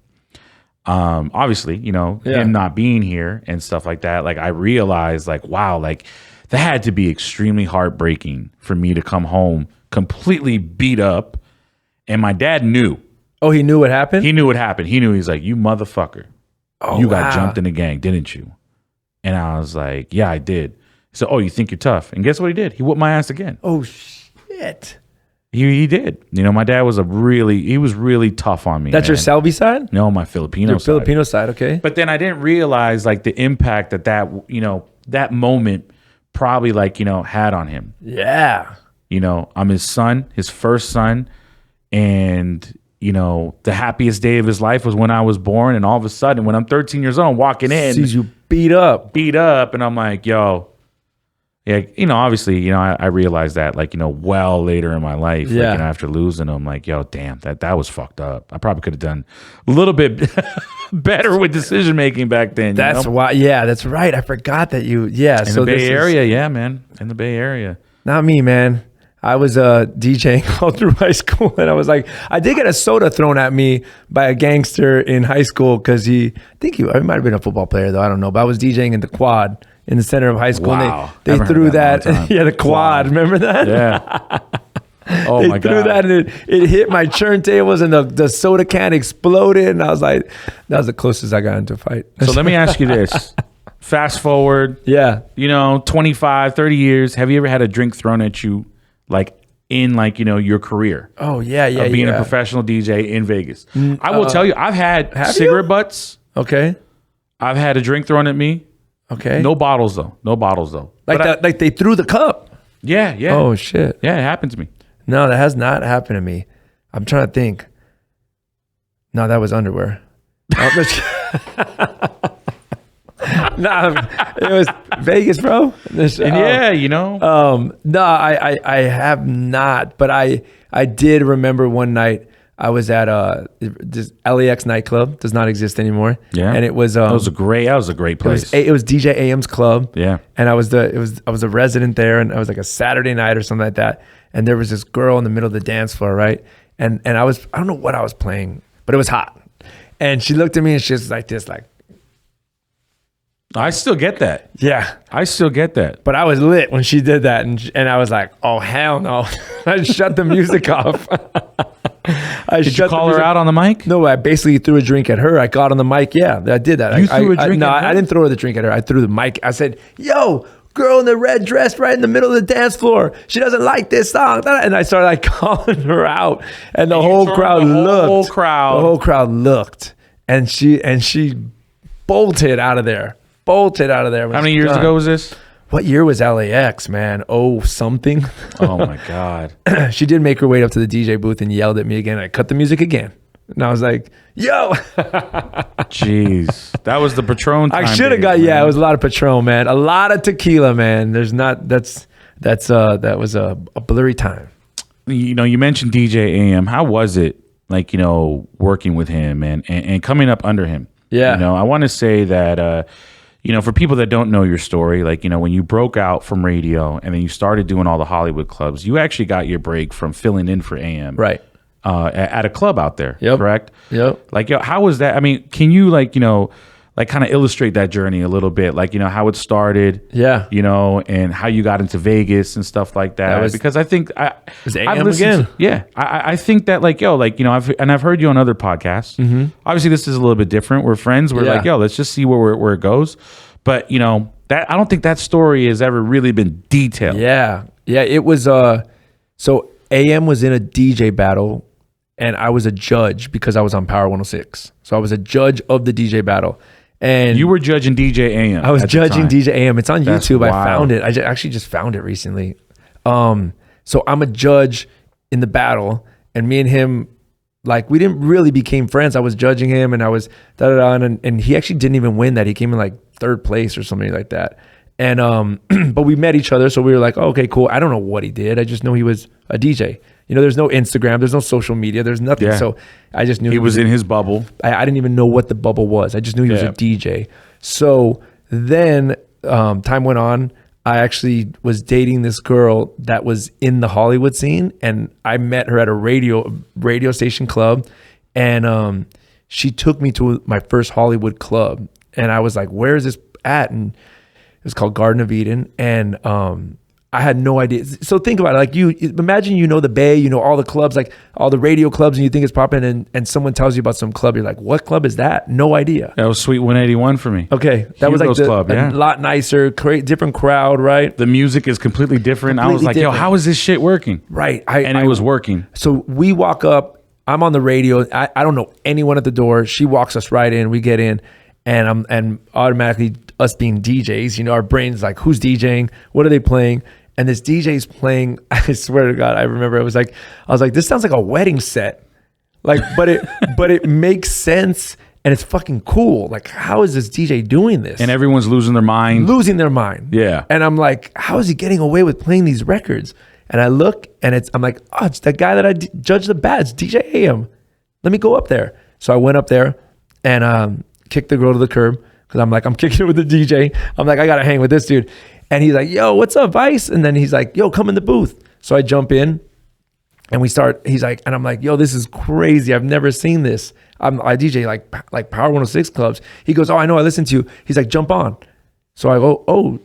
Obviously, you know, Yeah. him not being here and stuff like that. Like, I realized, like, wow, like that had to be extremely heartbreaking for me to come home completely beat up, and my dad knew. Oh, he knew what happened? He knew what happened. He knew. He's like, you motherfucker. Oh, You got wow. jumped in a gang, didn't you? And I was like, yeah, I did. So, oh, you think you're tough? And guess what he did? He whooped my ass again. Oh, shit. He did. You know, my dad was he was really tough on me. That's your man. Selby side? No, my Filipino Your side. Filipino side, okay. But then I didn't realize like the impact that you know, that moment probably like, you know, had on him. Yeah. You know, I'm his son, his first son, and you know, the happiest day of his life was when I was born, and all of a sudden, when I'm 13 years old, I'm walking in, Sees you beat up. and I'm like, yo, yeah, you know, obviously, you know, I realized that, like, you know, well later in my life, like, Yeah. you know, after losing him, like, yo, damn, that was fucked up. I probably could have done a little bit better with decision making back then. That's you know? why. Yeah, that's right. I forgot that you. Yeah. In the Bay Area, yeah, man, in the Bay Area. Not me, man. I was DJing all through high school, and I was like, I did get a soda thrown at me by a gangster in high school because I might have been a football player though. I don't know, but I was DJing in the quad in the center of high school. Wow. And they Haven't threw heard that that. in a long time. Yeah, the quad. Remember that? Yeah. Oh They my threw god. that and it hit my turntables, and the soda can exploded, and I was like, that was the closest I got into a fight. So let me ask you this. Fast forward, Yeah. you know, 25, 30 years. Have you ever had a drink thrown at you, like in like, you know, your career Oh yeah, yeah. of being yeah. a professional DJ in Vegas? I will tell you, I've had have cigarette you? butts. Okay. I've had a drink thrown at me. Okay. No bottles though. Like But that. Like they threw the cup. yeah, yeah. Oh shit. Yeah, it happened to me. No, that has not happened to me. I'm trying to think. No, that was underwear. No, it was Vegas, bro. And yeah, you know. No, I have not, but I did remember one night I was at this LAX nightclub. Does not exist anymore. Yeah. And it was that was a great place. it was DJ AM's club. Yeah. And I was a resident there, and I was like a Saturday night or something like that. And there was this girl in the middle of the dance floor, right? And I don't know what I was playing, but it was hot. And she looked at me and she was like this, like, I still get that. yeah. I still get that. But I was lit when she did that, and I was like, oh hell no. I shut the music off. Did you call her out on the mic? No, I basically threw a drink at her. I got on the mic. Yeah, I did that. You threw a drink no, at her? I didn't throw the drink at her. I threw the mic. I said, yo, girl in the red dress right in the middle of the dance floor. She doesn't like this song. And I started like calling her out. And the whole crowd looked. The whole crowd looked. And she bolted out of there. How many years ago was this? What year was LAX, man? Oh, something. Oh my God. She did make her way up to the DJ booth and yelled at me again. I cut the music again. And I was like, yo. Jeez. That was the Patron time. I should have days, got, man. yeah, it was a lot of Patron, man. A lot of tequila, man. That was a blurry time. You know, you mentioned DJ AM. How was it, like, you know, working with him and coming up under him? Yeah. You know, I want to say that, for people that don't know your story, like, when you broke out from radio and then you started doing all the Hollywood clubs, you actually got your break from filling in for AM. Right. At a club out there. Yep. Correct? Yep. Like, how was that? I mean, can you kind of illustrate that journey a little bit? Like, how it started. Yeah. And how you got into Vegas and stuff like that. Because I think was AM again. I think that I've heard you on other podcasts. Mm-hmm. Obviously, this is a little bit different. We're friends. We're like, let's just see where it goes. But that I don't think that story has ever really been detailed. Yeah. It was so AM was in a DJ battle, and I was a judge because I was on Power 106. So I was a judge of the DJ battle. And you were judging DJ AM. I was judging DJ AM. It's on That's YouTube. wild. I found it. I actually just found it recently. So I'm a judge in the battle, and me and him, like, we didn't really became friends. I was judging him, and I was and he actually didn't even win that. He came in like 3rd place or something like that. And but we met each other, so we were like, oh, okay, cool. I don't know what he did. I just know he was a DJ. There's no Instagram, there's no social media, there's nothing. Yeah. So I just knew he was in his bubble. I didn't even know what the bubble was. I just knew he was a DJ. So then time went on. I actually was dating this girl that was in the Hollywood scene, and I met her at a radio station club, and she took me to my first Hollywood club, and I was like, where is this at? And it was called Garden of Eden, and I had no idea. So think about it. Like, you imagine, the Bay, all the clubs, like all the radio clubs, and you think it's popping, and someone tells you about some club. You're like, what club is that? No idea. That was Sweet 181 for me. Okay. That was like club, a lot nicer, different crowd, right? The music is completely different. I was like, yo, how is this shit working? Right. It was working. So we walk up, I'm on the radio. I don't know anyone at the door. She walks us right in. We get in, and automatically, us being DJs, our brains like, who's DJing? What are they playing? And this DJ's playing, I swear to God, I remember I was like, this sounds like a wedding set. Like, but it makes sense, and it's fucking cool. Like, how is this DJ doing this? And everyone's losing their mind. Yeah. And I'm like, how is he getting away with playing these records? And I look, and I'm like, oh, it's that guy that I judged the bats, DJ AM. Let me go up there. So I went up there and kicked the girl to the curb, because I'm like, I'm kicking it with the DJ. I'm like, I gotta hang with this dude. And he's like, yo, what's up, Vice? And then he's like, yo, come in the booth. So I jump in, and we start. He's like, and I'm like, yo, this is crazy. I've never seen this. I DJ like Power 106 clubs. He goes, oh, I know, I listen to you. He's like, jump on. So I go, oh,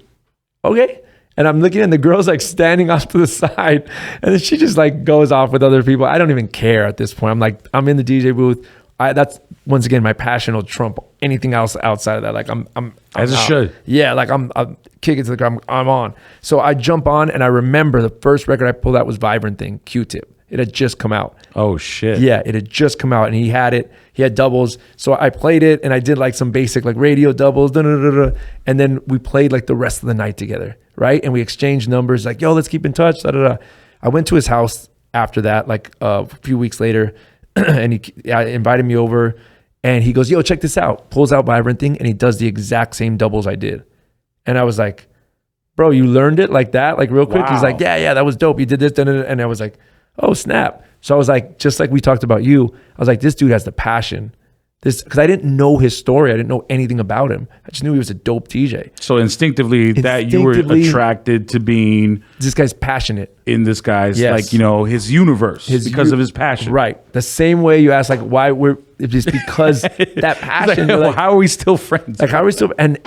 okay. And I'm looking, and the girl's like standing off to the side, and then she just like goes off with other people. I don't even care at this point. I'm like, I'm in the DJ booth. That's once again, my passion will trump anything else outside of that. Like I'm as it out. should. Yeah, like I'm kicking to the ground. I'm on. So I jump on, and I remember the first record I pulled out was Vibrant Thing, Q-Tip. It had just come out. Oh shit. Yeah, it had just come out, and he had it. He had doubles. So I played it, and I did like some basic like radio doubles, and then we played like the rest of the night together, right? And we exchanged numbers, like, yo, let's keep in touch. I went to his house after that, like a few weeks later. And he invited me over, and he goes, yo, check this out. Pulls out Vibrant Thing, and he does the exact same doubles I did. And I was like, bro, you learned it like that, like real quick? Wow. He's like, yeah, that was dope. You did this, and I was like, oh, snap. So I was like, just like we talked about you, I was like, this dude has the passion. Because I didn't know his story. I didn't know anything about him. I just knew he was a dope DJ. So instinctively that you were attracted to being this guy's passionate in this guy's his universe because of his passion. Right. The same way you ask, like, why it's because that passion. Like, well, how are we still friends? Like, how are we still? And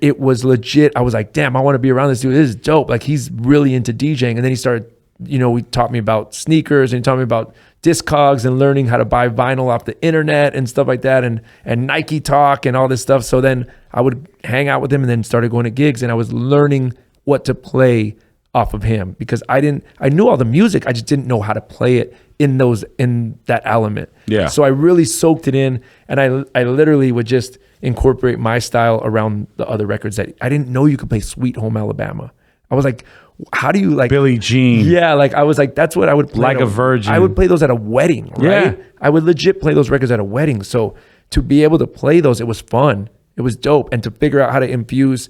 it was legit. I was like, damn, I want to be around this dude. This is dope. Like, he's really into DJing. And then he started, he taught me about sneakers, and he taught me about Discogs and learning how to buy vinyl off the internet and stuff like that, and Nike Talk and all this stuff. So then I would hang out with him, and then started going to gigs, and I was learning what to play off of him, because I knew all the music, I just didn't know how to play it in that element. Yeah. So I really soaked it in, and I literally would just incorporate my style around the other records that I didn't know you could play Sweet Home Alabama. I was like, how do you like Billie Jean? Yeah, like I was like, that's what I would play. Like a Virgin. I would play those at a wedding, right? Yeah. I would legit play those records at a wedding. So to be able to play those, it was fun. It was dope. And to figure out how to infuse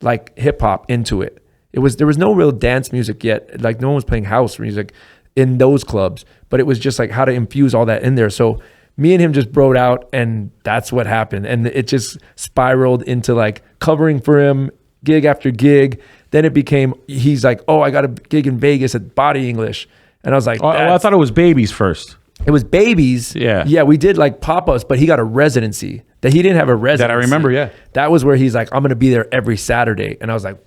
like hip hop into it. There was no real dance music yet. Like no one was playing house music in those clubs, but it was just like how to infuse all that in there. So me and him just broed out, and that's what happened. And it just spiraled into like covering for him gig after gig. Then it became, he's like, oh, I got a gig in Vegas at Body English. And I was like, I thought it was Babies first. it was Babies. Yeah. Yeah, we did like pop-ups, but he got a residency. That he didn't have a residency. That I remember, yeah. That was where he's like, I'm going to be there every Saturday. And I was like,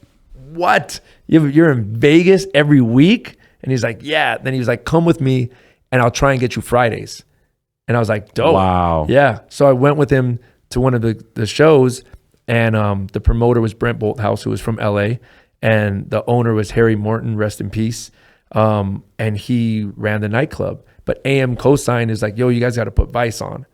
what? You're in Vegas every week? And he's like, yeah. Then he was like, come with me and I'll try and get you Fridays. And I was like, dope. Wow. Yeah. So I went with him to one of the shows, and the promoter was Brent Bolthouse, who was from LA. And the owner was Harry Morton, rest in peace. And he ran the nightclub. But AM Cosign is like, yo, you guys got to put Vice on.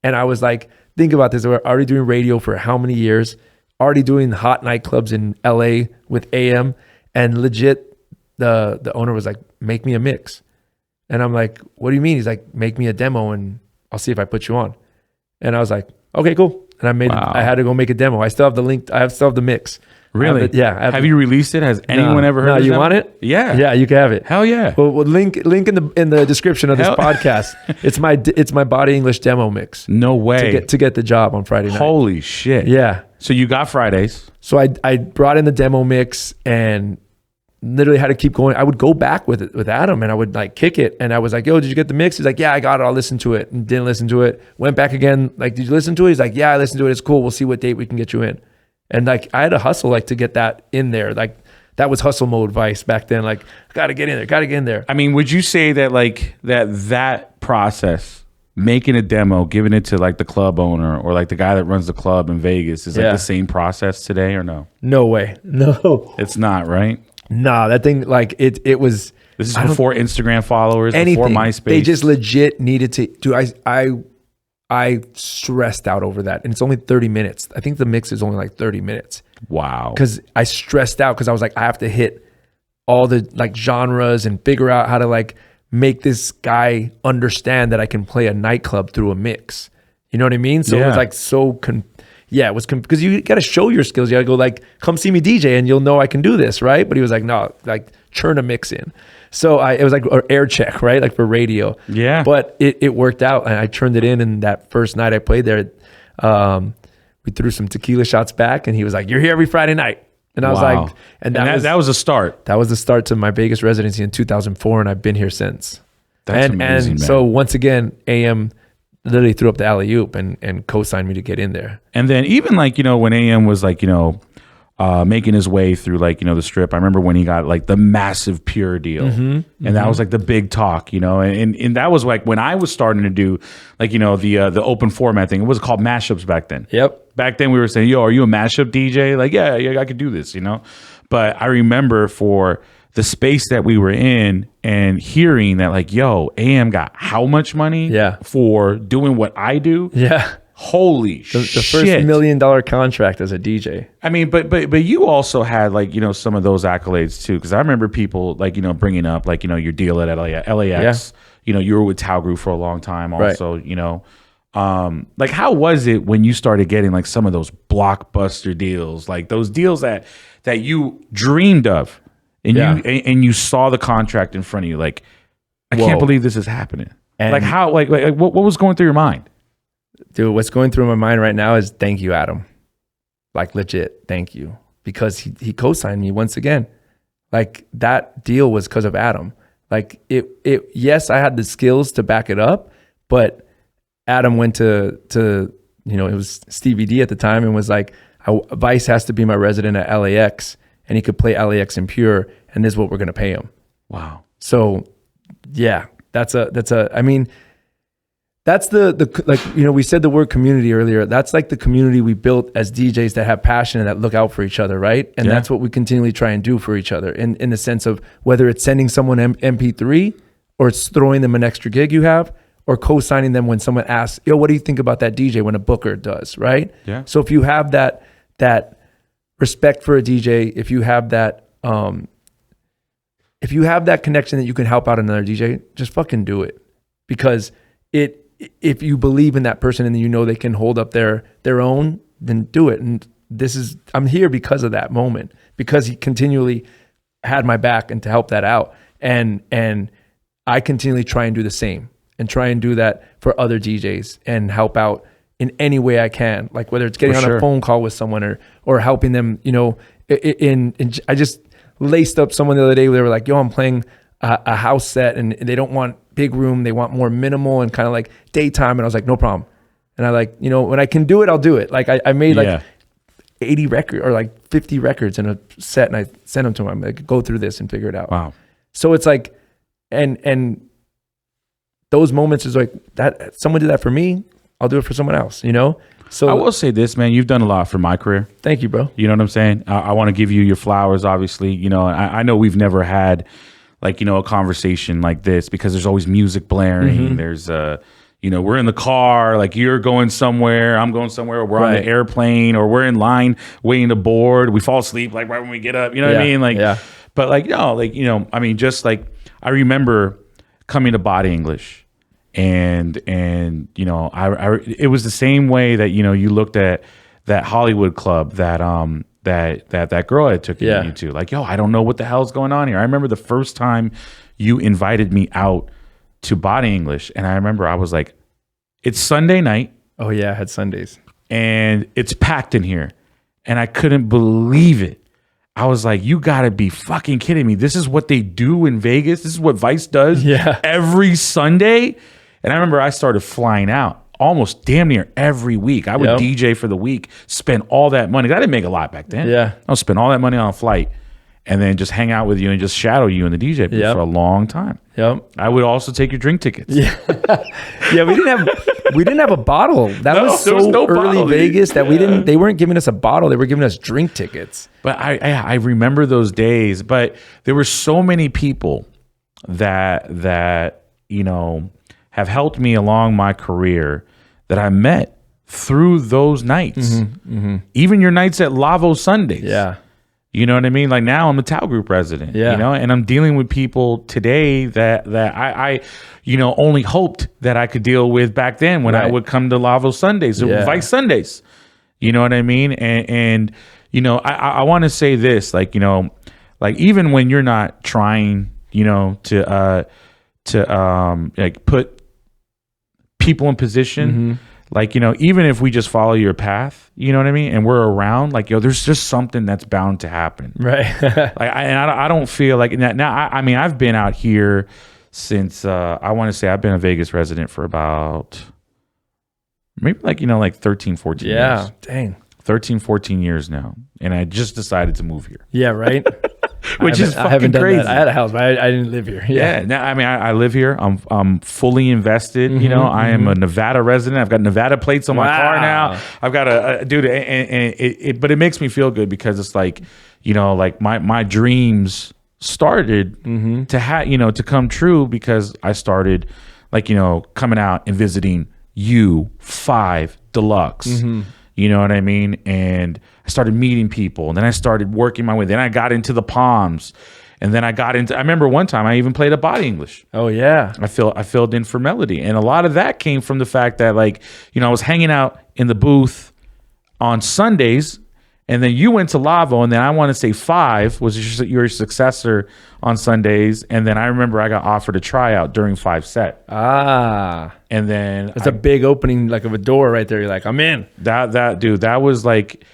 And I was like, think about this. We're already doing radio for how many years? Already doing hot nightclubs in LA with AM. And legit, the owner was like, make me a mix. And I'm like, what do you mean? He's like, make me a demo and I'll see if I put you on. And I was like, okay, cool. And I had to go make a demo. I still have the link. still have the mix. Really? Have you released it? Has anyone ever heard of it? You want it? Yeah. Yeah, you can have it. Hell yeah. Well, link in the description of this podcast. It's my Body English demo mix. No way. To get the job on Friday night. Holy shit. Yeah. So you got Fridays. So I brought in the demo mix and literally had to keep going. I would go back with Adam and I would like kick it. And I was like, yo, did you get the mix? He's like, yeah, I got it. I'll listen to it. And didn't listen to it. Went back again. Like, did you listen to it? He's like, yeah, I listened to it. It's cool. We'll see what date we can get you in. And like, I had to hustle like to get that in there. Like that was hustle mode Vice back then. Like, got to get in there. I mean, would you say that like that process, making a demo, giving it to like the club owner or like the guy that runs the club in Vegas is like the same process today or no? No way. No. It's not, right? Nah, that thing, like it was. This is before Instagram followers, before MySpace. They just legit needed to do. I stressed out over that, and it's only 30 minutes. I think the mix is only like 30 minutes. Wow. Because I stressed out because I was like, I have to hit all the like genres and figure out how to like make this guy understand that I can play a nightclub through a mix. You know what I mean? So it was like it was because you got to show your skills. You got to go like, come see me DJ and you'll know I can do this, right? But he was like, no, like churn a mix in. So it was like an air check, right? Like for radio. Yeah. But it worked out and I turned it in. And that first night I played there, we threw some tequila shots back and he was like, you're here every Friday night. And I was like, that was a start. That was the start to my Vegas residency in 2004. And I've been here since. That's amazing, and man. So once again, AM literally threw up the alley-oop and co-signed me to get in there. And then even like, when AM was like, making his way through like, the Strip, I remember when he got like the massive Pure deal. And that was like the big talk, and that was like when I was starting to do like, the open format thing. It was called mashups back then. Yep. Back then we were saying, yo, are you a mashup DJ? Like, yeah, I could do this, But I remember for the space that we were in and hearing that like, yo, AM got how much money for doing what I do? Yeah. Holy the shit. first $1 million contract as a DJ. I mean, but you also had like, some of those accolades too. Cause I remember people like, bringing up like, your deal at LAX, you were with Tao Group for a long time also, like how was it when you started getting like some of those blockbuster deals, like those deals that you dreamed of and you saw the contract in front of you? Like, I can't believe this is happening. And like how, like what was going through your mind? Dude, what's going through my mind right now is thank you, Adam. Like legit, thank you. Because he co-signed me once again. Like that deal was because of Adam. Like yes, I had the skills to back it up, but Adam went to it was Stevie D at the time and was like, Vice has to be my resident at LAX and he could play LAX in Pure and this is what we're gonna pay him. Wow. So yeah, that's the like, we said the word community earlier. That's like the community we built as DJs that have passion and that look out for each other, right? And that's what we continually try and do for each other in the sense of whether it's sending someone MP3 or it's throwing them an extra gig you have or co-signing them when someone asks, yo, what do you think about that DJ when a booker does, right? Yeah. So if you have that respect for a DJ, if you have that connection that you can help out another DJ, just fucking do it. Because if you believe in that person and they can hold up their own, then do it. And I'm here because of that moment, because he continually had my back and to help that out. And I continually try and do the same. and try and do that for other DJs and help out in any way I can. Like whether it's getting on a phone call with someone or helping them, you know, I just laced up someone the other day where they were like, yo, I'm playing a house set and they don't want big room. They want more minimal and kind of like daytime. And I was like, no problem. And I like, you know, when I can do it, I'll do it. Like I made like 80 records or like 50 records in a set and I sent them to them. I'm like, go through this and figure it out. Wow. So it's like, and those moments is like that someone did that for me, I'll do it for someone else, you know? So I will say this, man, you've done a lot for my career. Thank you, bro. You know what I'm saying? I want to give you your flowers, obviously. You know, I know we've never had like, you know, a conversation like this because there's always music blaring. There's, you know, we're in the car, like you're going somewhere, I'm going somewhere, or we're on the airplane, or we're in line waiting to board. We fall asleep like right when we get up, you know what I mean? Like, but like, no, like, you know, I mean, just like, I remember coming to Body English. And you know, it was the same way that, you know, you looked at that Hollywood club that that girl had took you to, like, yo, I don't know what the hell's going on here. I remember the first time you invited me out to Body English, and I remember I was like, it's Sunday night. Oh yeah, I had Sundays, and it's packed in here, and I couldn't believe it. I was like, you gotta be fucking kidding me. This is what they do in Vegas. This is what Vice does every Sunday. And I remember I started flying out almost damn near every week. I would DJ for the week, spend all that money. I didn't make a lot back then. I would spend all that money on a flight and then just hang out with you and just shadow you in the DJ booth for a long time. I would also take your drink tickets. We didn't have a bottle. That was so no early bottle, Vegas that they weren't giving us a bottle. They were giving us drink tickets. But I remember those days. But there were so many people that you know, have helped me along my career that I met through those nights. Even your nights at Lavo Sundays. You know what I mean? Like now I'm a Tao Group resident, you know, and I'm dealing with people today that I you know, only hoped that I could deal with back then when I would come to Lavo Sundays or Vice Sundays. You know what I mean? And you know, I want to say this, like, you know, like even when you're not trying, you know, to like put people in position, like, you know, even if we just follow your path, you know what I mean, and we're around, like, yo, there's just something that's bound to happen, like I don't feel like now I mean, I've been out here since I want to say I've been a Vegas resident for about maybe like, you know, like 13 14 years. 13-14 years now, and I just decided to move here. Which is fucking crazy. I had a house, but I didn't live here. Now, I mean, I live here. I'm fully invested. You know, I am a Nevada resident. I've got Nevada plates on my car now. I've got a dude, and but it makes me feel good because it's like, you know, like my dreams started to come true because I started, like, you know, coming out and visiting U5 Deluxe. You know what I mean? And I started meeting people, and then I started working my way. Then I got into the Palms, and then I remember one time I even played a Body English. I filled in for Melody. And a lot of that came from the fact that, like, you know, I was hanging out in the booth on Sundays, and then you went to Lavo, and then I want to say 5 was your successor on Sundays. And then I remember I got offered a tryout during 5 set. And then it's a big opening, like of a door right there. You're like, I'm in. That dude, that was like,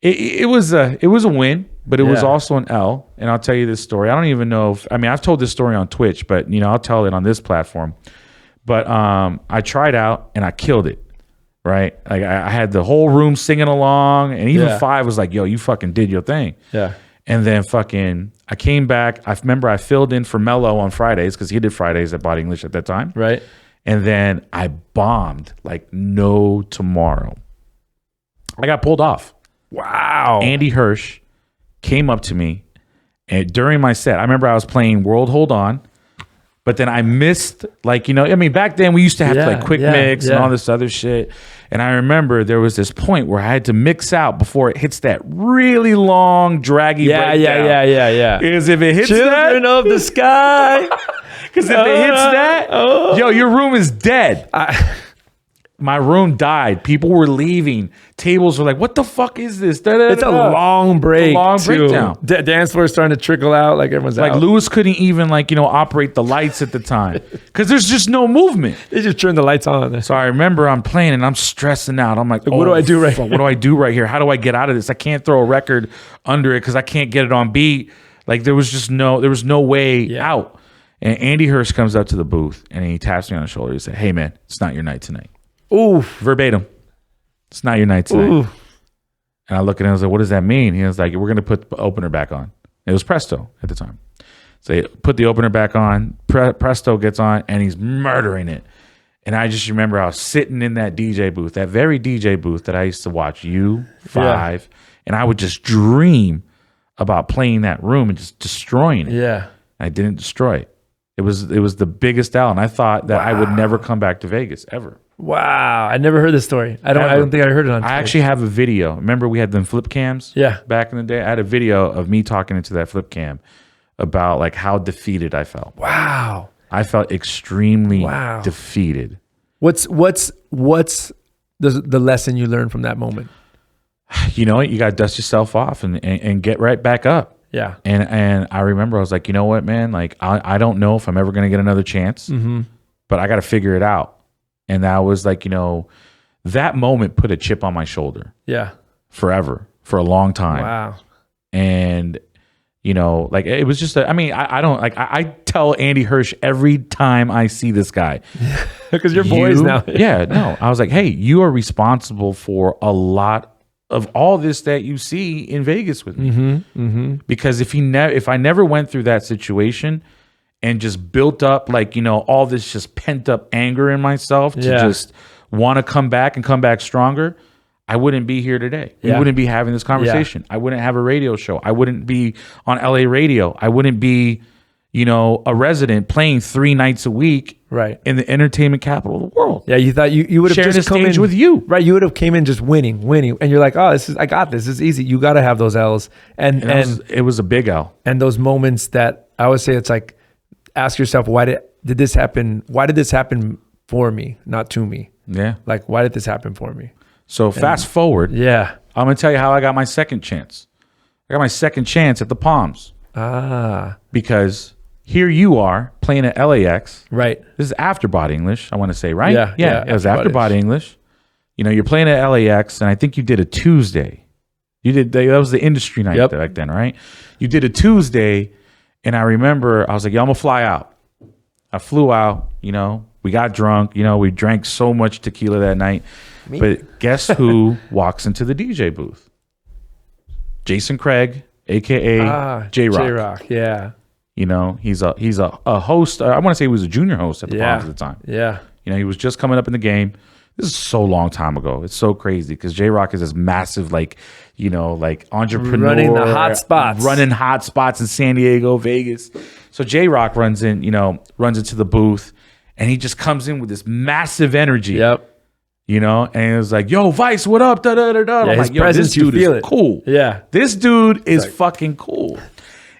it was a win, but it was also an L. And I'll tell you this story. I don't even know if, I mean, I've told this story on Twitch, but, you know, I'll tell it on this platform. But I tried out and I killed it. Right? Like I had the whole room singing along, and even 5 was like, yo, you fucking did your thing. And then fucking, I came back. I remember I filled in for Mello on Fridays because he did Fridays at Body English at that time. And then I bombed like no tomorrow. I got pulled off. Andy Hirsch came up to me, and during my set, I remember I was playing World Hold On. But then I missed, like, you know, I mean, back then we used to have to like quick mix and all this other shit. And I remember there was this point where I had to mix out before it hits that really long, draggy breakdown. Because if it hits Children of the sky. Because if it hits that, yo, your room is dead. My room died. People were leaving. Tables were like, "What the fuck is this?" It's a long break. Breakdown. Dance floor is starting to trickle out. Like everyone's Like out. Lewis couldn't even operate the lights at the time because there's just no movement. They just turned the lights on. So I remember I'm playing and I'm stressing out. I'm like, what do I do right What do I do right here? How do I get out of this? I can't throw a record under it because I can't get it on beat. Like there was no way out. And Andy Hirsch comes up to the booth and he taps me on the shoulder. He said, "Hey man, it's not your night tonight." Ooh, Verbatim. "It's not your night tonight." ooh. And I look at him and I was like, "What does that mean?" He was like, "We're going to put the opener back on." It was Presto at the time. So they put the opener back on. Presto gets on and he's murdering it. And I just remember I was sitting in that DJ booth, that very DJ booth that I used to watch U5. And I would just dream about playing that room and just destroying it. Yeah. I didn't destroy it. It was the biggest L. And I thought that I would never come back to Vegas ever. Wow. I never heard this story. I don't think I heard it on I actually have a video. Remember we had them flip cams? Yeah. Back in the day. I had a video of me talking into that flip cam about like how defeated I felt. Wow. I felt extremely defeated. What's the lesson you learned from that moment? You know what? You got to dust yourself off and get right back up. Yeah. And I remember I was like, you know what, man? Like, I don't know if I'm ever going to get another chance, but I got to figure it out. And that was like, that moment put a chip on my shoulder. Yeah. Forever, for a long time. Wow. And, like it was just, I tell Andy Hirsch every time I see this guy. Because you're boys now. Yeah, no. I was like, hey, you are responsible for a lot of all this that you see in Vegas with me. Because if I never went through that situation and just built up all this just pent up anger in myself to just want to come back and come back stronger, I wouldn't be here today. We wouldn't be having this conversation. I wouldn't have a radio show. I wouldn't be on LA radio. I wouldn't be, a resident playing 3 nights a week in the entertainment capital of the world. Yeah, you thought you would have sharing just the come stage in with you. Right, you would have came in just winning. And you're like, "Oh, I got this. It's easy." You got to have those L's. And it was a big L. And those moments that I always say, it's like, ask yourself, why did this happen? Why did this happen for me, not to me? Yeah. Like, why did this happen for me? So fast forward. Yeah. I'm going to tell you how I got my second chance. I got my second chance at the Palms. Because here you are playing at LAX. Right. This is afterbody English, I want to say, right? Yeah. It was afterbody English. You're playing at LAX, and I think you did a Tuesday. That was the industry night back then, right? You did a Tuesday, and I remember I was like, "Yo, I'm gonna fly out." I flew out. We got drunk. We drank so much tequila that night. But guess who walks into the DJ booth? Jason Craig, aka J-Rock. J-Rock, yeah. He's a host. I want to say he was a junior host at the Palms at the time. Yeah. He was just coming up in the game. This is so long time ago. It's so crazy because J-Rock is this massive, entrepreneur. Running the hot spots. Running hot spots in San Diego, Vegas. So J-Rock runs into the booth, and he just comes in with this massive energy. Yep. And it was like, "Yo, Vice, what up?" Da, da, da, da. Yeah, I'm like, "Yo, this dude is cool. Yeah. This dude is fucking cool."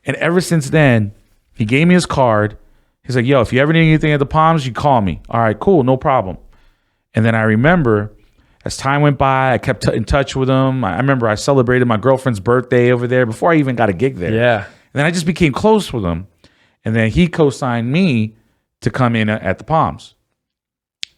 And ever since then, he gave me his card. He's like, "Yo, if you ever need anything at the Palms, you call me." All right, cool, no problem. And then I remember as time went by, I kept in touch with him. I remember I celebrated my girlfriend's birthday over there before I even got a gig there. Yeah. And then I just became close with him. And then he co-signed me to come in at the Palms.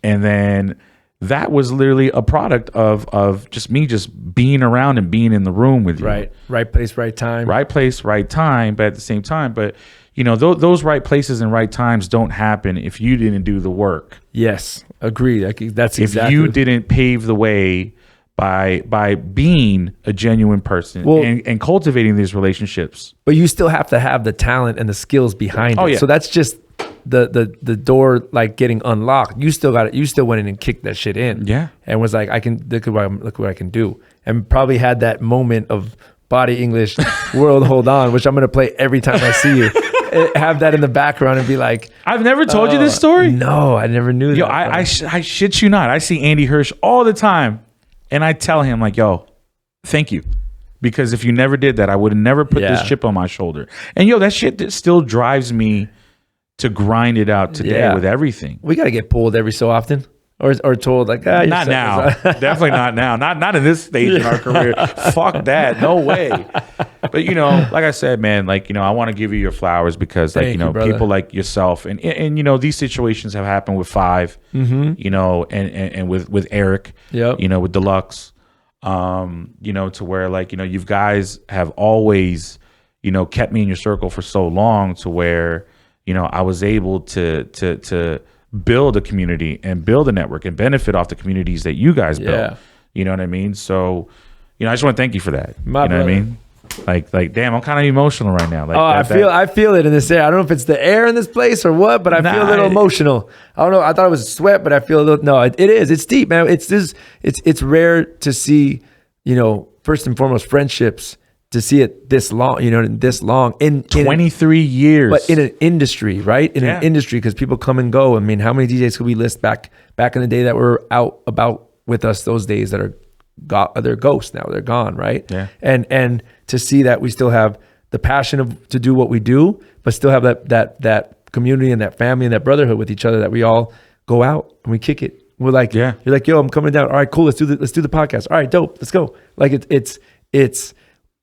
And then that was literally a product of just me just being around and being in the room with you. Right. Right place, right time. Right place, right time, but at the same time. But, those right places and right times don't happen if you didn't do the work. Yes. Agree. That's exactly. If you didn't pave the way by being a genuine person and cultivating these relationships. But you still have to have the talent and the skills behind it. Yeah. So that's just the door getting unlocked. You still got it. You still went in and kicked that shit in. Yeah. And was like, look what I can do. And probably had that moment of body English, world hold on, which I'm going to play every time I see you. Have that in the background and be like, I've never told you this story. No, I never knew that. Yo, I shit you not. I see Andy Hirsch all the time. And I tell him like, "Yo, thank you. Because if you never did that, I would have never put this chip on my shoulder." And that shit still drives me to grind it out today with everything. We got to get pulled every so often. or told like, you're Not now. Definitely not now. Not in this stage in our career. Fuck that. No way. But like I said, man, like, I want to give you your flowers because like, Thank you, brother. people like yourself and these situations have happened with Five, and with Eric, Yep. with Deluxe, to where like, you guys have always, kept me in your circle for so long to where, I was able to build a community and build a network and benefit off the communities that you guys built. Yeah. You know what I mean? So, I just want to thank you for that. My you know brother. what I mean? Like, damn, I'm kind of emotional right now. Like, I feel it in this air. I don't know if it's the air in this place or what, but I feel a little emotional. I don't know. I thought it was sweat, but I feel a little. No, it is. It's deep, man. It's rare to see. First and foremost, friendships. To see it this long, in 23 years, but in an industry, right? In an industry, because people come and go. I mean, how many DJs could we list back in the day that were out about with us those days that are they're ghosts now, they're gone, right? Yeah. And to see that we still have the passion to do what we do, but still have that community and that family and that brotherhood with each other, that we all go out and we kick it. We're like, you're like, yo, I'm coming down. All right, cool. Let's do the podcast. All right, dope. Let's go. Like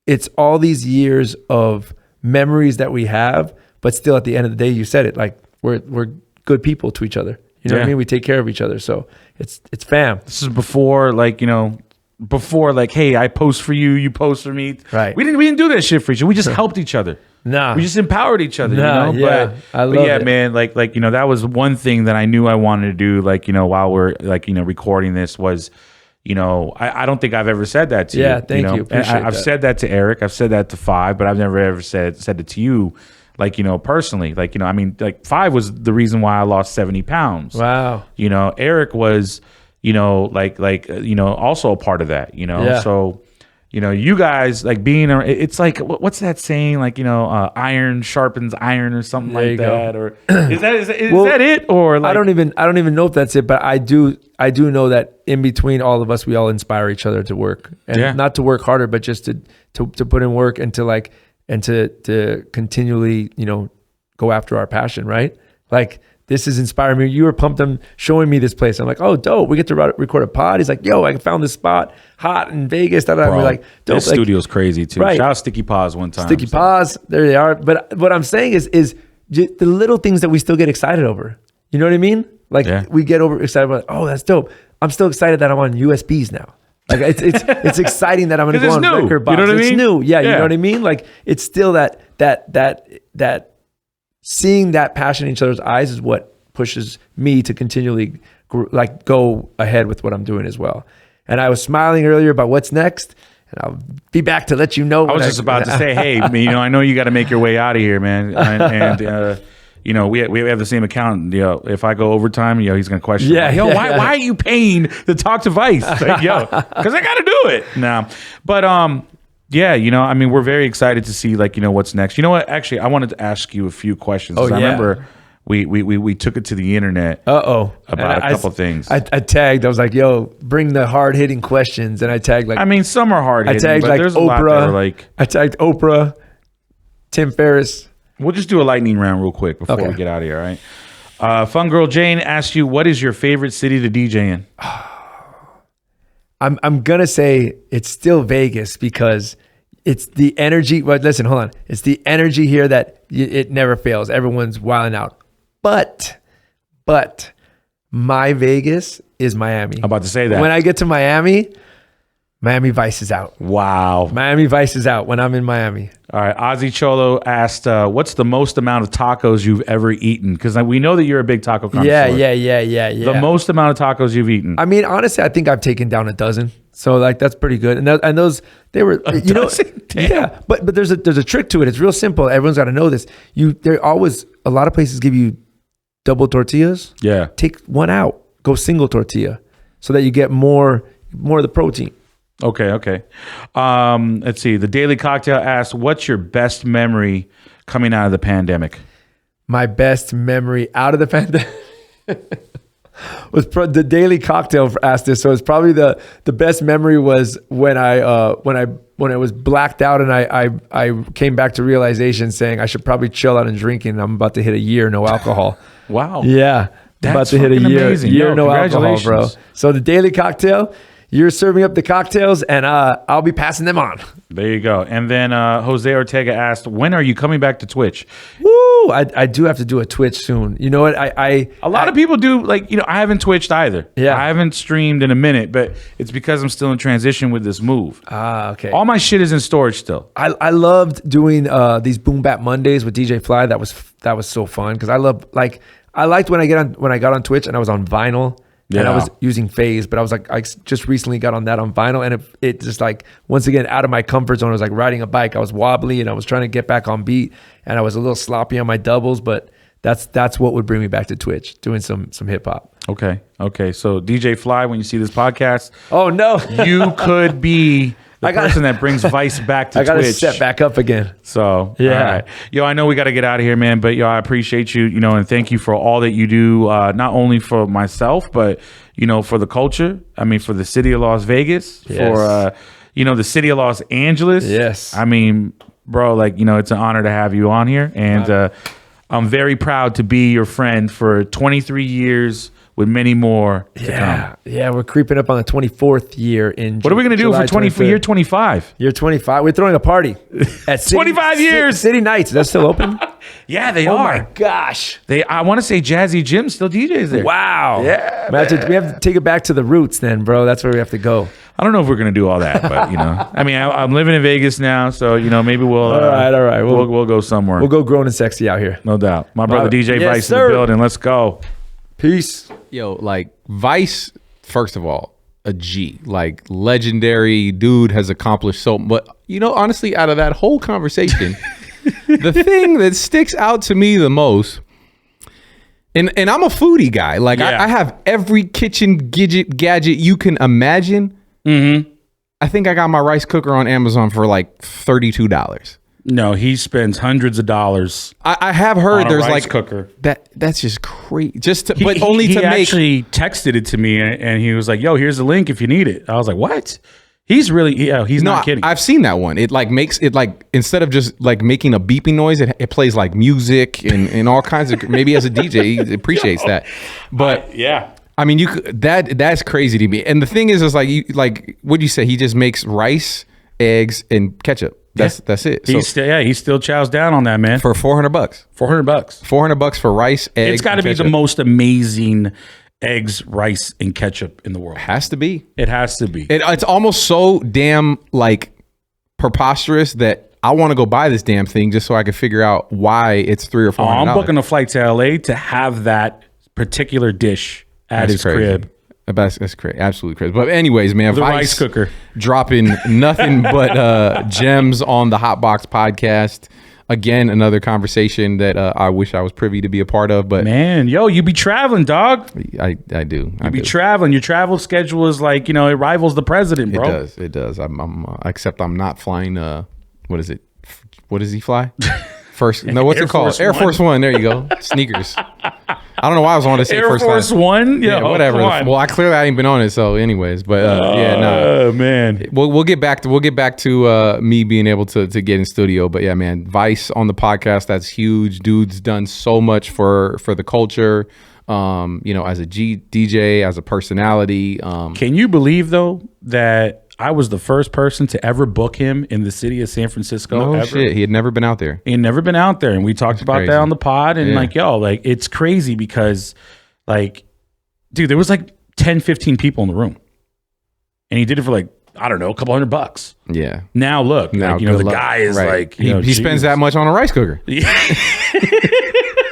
it's all these years of memories that we have, but still at the end of the day, you said it, like we're good people to each other. You know what I mean? We take care of each other. So it's fam. This is before like, hey, I post for you, you post for me. Right. We didn't do that shit for each other. We just helped each other. Nah. We just empowered each other, Nah, yeah. But, I love but yeah, it. man, like, that was one thing that I knew I wanted to do, like, while we're like, recording this was, I don't think I've ever said that to you. Yeah, thank you. And Appreciate I've that. said that to Eric. I've said that to Five, but I've never ever said it to you, like, personally. Like, I mean, like Five was the reason why I lost 70 pounds. Wow. Eric was, also a part of that, Yeah. So, you guys like being, it's like, what's that saying? Like, iron sharpens iron or something There you like go. that. Or is that it? Or like, I don't even know if that's it, but I do know that in between all of us, we all inspire each other to work, and not to work harder, but just to put in work and to continually, go after our passion, right? Like, this is inspiring me. You were pumped on showing me this place. I'm like, oh, dope. We get to record a pod. He's like, yo, I found this spot hot in Vegas. And we're like, dope. This studio's crazy too. Right. Shout out Sticky Paws one time. Sticky Paws. There they are. But what I'm saying is the little things that we still get excited over. You know what I mean? Like we get excited about, oh, that's dope. I'm still excited that I'm on USBs now. Like it's exciting that I'm going to go on new. record box. You know what I It's mean? new. Yeah, you know what I mean? Like, it's still that seeing that passion in each other's eyes is what pushes me to continually go ahead with what I'm doing as well. And I was smiling earlier about what's next, and I'll be back to let you know. I was just about to say, hey, I know you got to make your way out of here, man. And we have the same account. If I go overtime, he's gonna question. Why are you paying to talk to Vice? Like, because I got to do it now. But we're very excited to see what's next. You know what? Actually, I wanted to ask you a few questions. I remember we took it to the internet. About a couple things. I tagged. I was like, yo, bring the hard hitting questions, and I tagged some are hard hitting. I tagged but there's a lot that Oprah. are like. I tagged Oprah, Tim Ferriss. We'll just do a lightning round real quick before we get out of here, all right? Fun Girl Jane asked you, what is your favorite city to DJ in? I'm gonna say it's still Vegas because it's the energy. But listen, hold on. It's the energy here that it never fails. Everyone's wilding out. But my Vegas is Miami. I'm about to say that. When I get to Miami Vice is out. Wow. Miami Vice is out when I'm in Miami. All right. Ozzy Cholo asked, what's the most amount of tacos you've ever eaten? Because we know that you're a big taco connoisseur. Yeah. The most amount of tacos you've eaten. I mean, honestly, I think I've taken down a dozen. So that's pretty good. And those, they were, yeah, but there's a trick to it. It's real simple. Everyone's got to know this. There always, a lot of places give you double tortillas. Yeah. Take one out, go single tortilla so that you get more of the protein. Okay. Let's see. The Daily Cocktail asked, what's your best memory coming out of the pandemic? My best memory out of the pandemic was the Daily Cocktail asked this. So it's probably the best memory was when I was blacked out and I came back to realization saying I should probably chill out and drinking. I'm about to hit a year, no alcohol. Wow. Yeah. About to hit a fucking year. amazing. Year Yo, no alcohol, bro. congratulations. So the daily cocktail, you're serving up the cocktails, and I'll be passing them on. There you go. And then Jose Ortega asked, when are you coming back to Twitch? Woo! I do have to do a Twitch soon. You know what? A lot of people do, like, I haven't Twitched either. Yeah. I haven't streamed in a minute, but it's because I'm still in transition with this move. Okay. All my shit is in storage still. I loved doing these Boom Bap Mondays with DJ Fly. That was so fun because I liked when I got on Twitch and I was on vinyl. And I Yeah. was using Phase, but I was like, I just recently got on that on vinyl, and it just like, once again, out of my comfort zone. I was like riding a bike. I was wobbly, and I was trying to get back on beat, and I was a little sloppy on my doubles, but that's what would bring me back to Twitch, doing some hip hop. Okay. So DJ Fly, when you see this podcast, Oh no, you could be the person that brings Vice back to I gotta Twitch. step back up again. So, Yeah. all right. Yo, I know we got to get out of here, man, but yo, I appreciate you, and thank you for all that you do, not only for myself, but, for the culture. I mean, for the city of Las Vegas, Yes. for, the city of Los Angeles. Yes. I mean, bro, it's an honor to have you on here. And I'm very proud to be your friend for 23 years with many more to come. Yeah, we're creeping up on the 24th year in What are we going to do July for year 25? Year 25. We're throwing a party at 25 years. City Nights. Is that still open? Yeah, they Oh are. my gosh. I want to say Jazzy Jim still DJs there. Wow. Yeah, We have to take it back to the roots then, bro. That's where we have to go. I don't know if we're going to do all that, but I mean, I'm living in Vegas now, so maybe we'll All right. We'll go somewhere. We'll go grown and sexy out here. No doubt. My brother DJ Yes, Vice in sir. the building. Let's go. Peace. Yo, like Vice, first of all, a G, like legendary dude, has accomplished so. But honestly, out of that whole conversation, the thing that sticks out to me the most, and I'm a foodie guy. Like Yeah. I have every kitchen gadget you can imagine. Mm-hmm. I think I got my rice cooker on Amazon for like $32. No, he spends hundreds of dollars I have heard on a there's rice like cooker. that's just crazy. He Make. actually texted it to me, and he was like, "Yo, here's the link if you need it." I was like, "What?" He's really, he's not kidding. I've seen that one. It like makes it like, instead of just like making a beeping noise, it plays like music and all kinds of, maybe as a DJ, he appreciates that. But yeah. I mean, that's crazy to me. And the thing is what'd you say? He just makes rice, eggs, and ketchup. That's it. He still chows down on that, man. For $400. $400. $400 for rice, eggs. It's got to be the most amazing eggs, rice, and ketchup in the world. Has to be. It has to be. It's almost so damn like preposterous that I want to go buy this damn thing just so I can figure out why it's $300 or $400. I'm booking a flight to LA to have that particular dish at his crib. That's crazy. Absolutely crazy. But anyways, man, The Vice rice cooker. dropping nothing but gems on the Hotbox podcast. Again, another conversation that I wish I was privy to be a part of. But Man, yo, you be traveling, dog. I do. You be traveling. Your travel schedule is like, it rivals the president, bro. It does. Except I'm not flying. What is it? What does he fly? What's Air it called? Force Air One. Force One. There you go. Sneakers. I don't know why I was wanting to say Air first Force class. One? Yeah, whatever. come on. Well, I ain't been on it, so anyways. But Oh, man. We'll get back to me being able to get in studio. But yeah, man, Vice on the podcast, that's huge. Dude's done so much for the culture. As a DJ, as a personality. Can you believe, though, that I was the first person to ever book him in the city of San Francisco? No ever. shit, he had never been out there. He had never been out there, and we talked about crazy. that on the pod, and Yeah. it's crazy because, dude, there was 10, 15 people in the room, and he did it for I don't know, a couple $100. Yeah. Now look, Now, the good luck. guy is Right. He Jesus. spends that much on a rice cooker.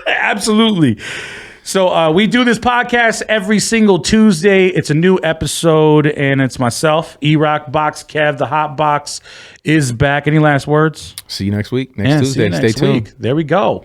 Absolutely. So we do this podcast every single Tuesday. It's a new episode, and it's myself, E-Rock, Box Kev, the Hot Box is back. Any last words? See you next week. Yeah, Next see you Tuesday. next Stay tuned. week. There we go.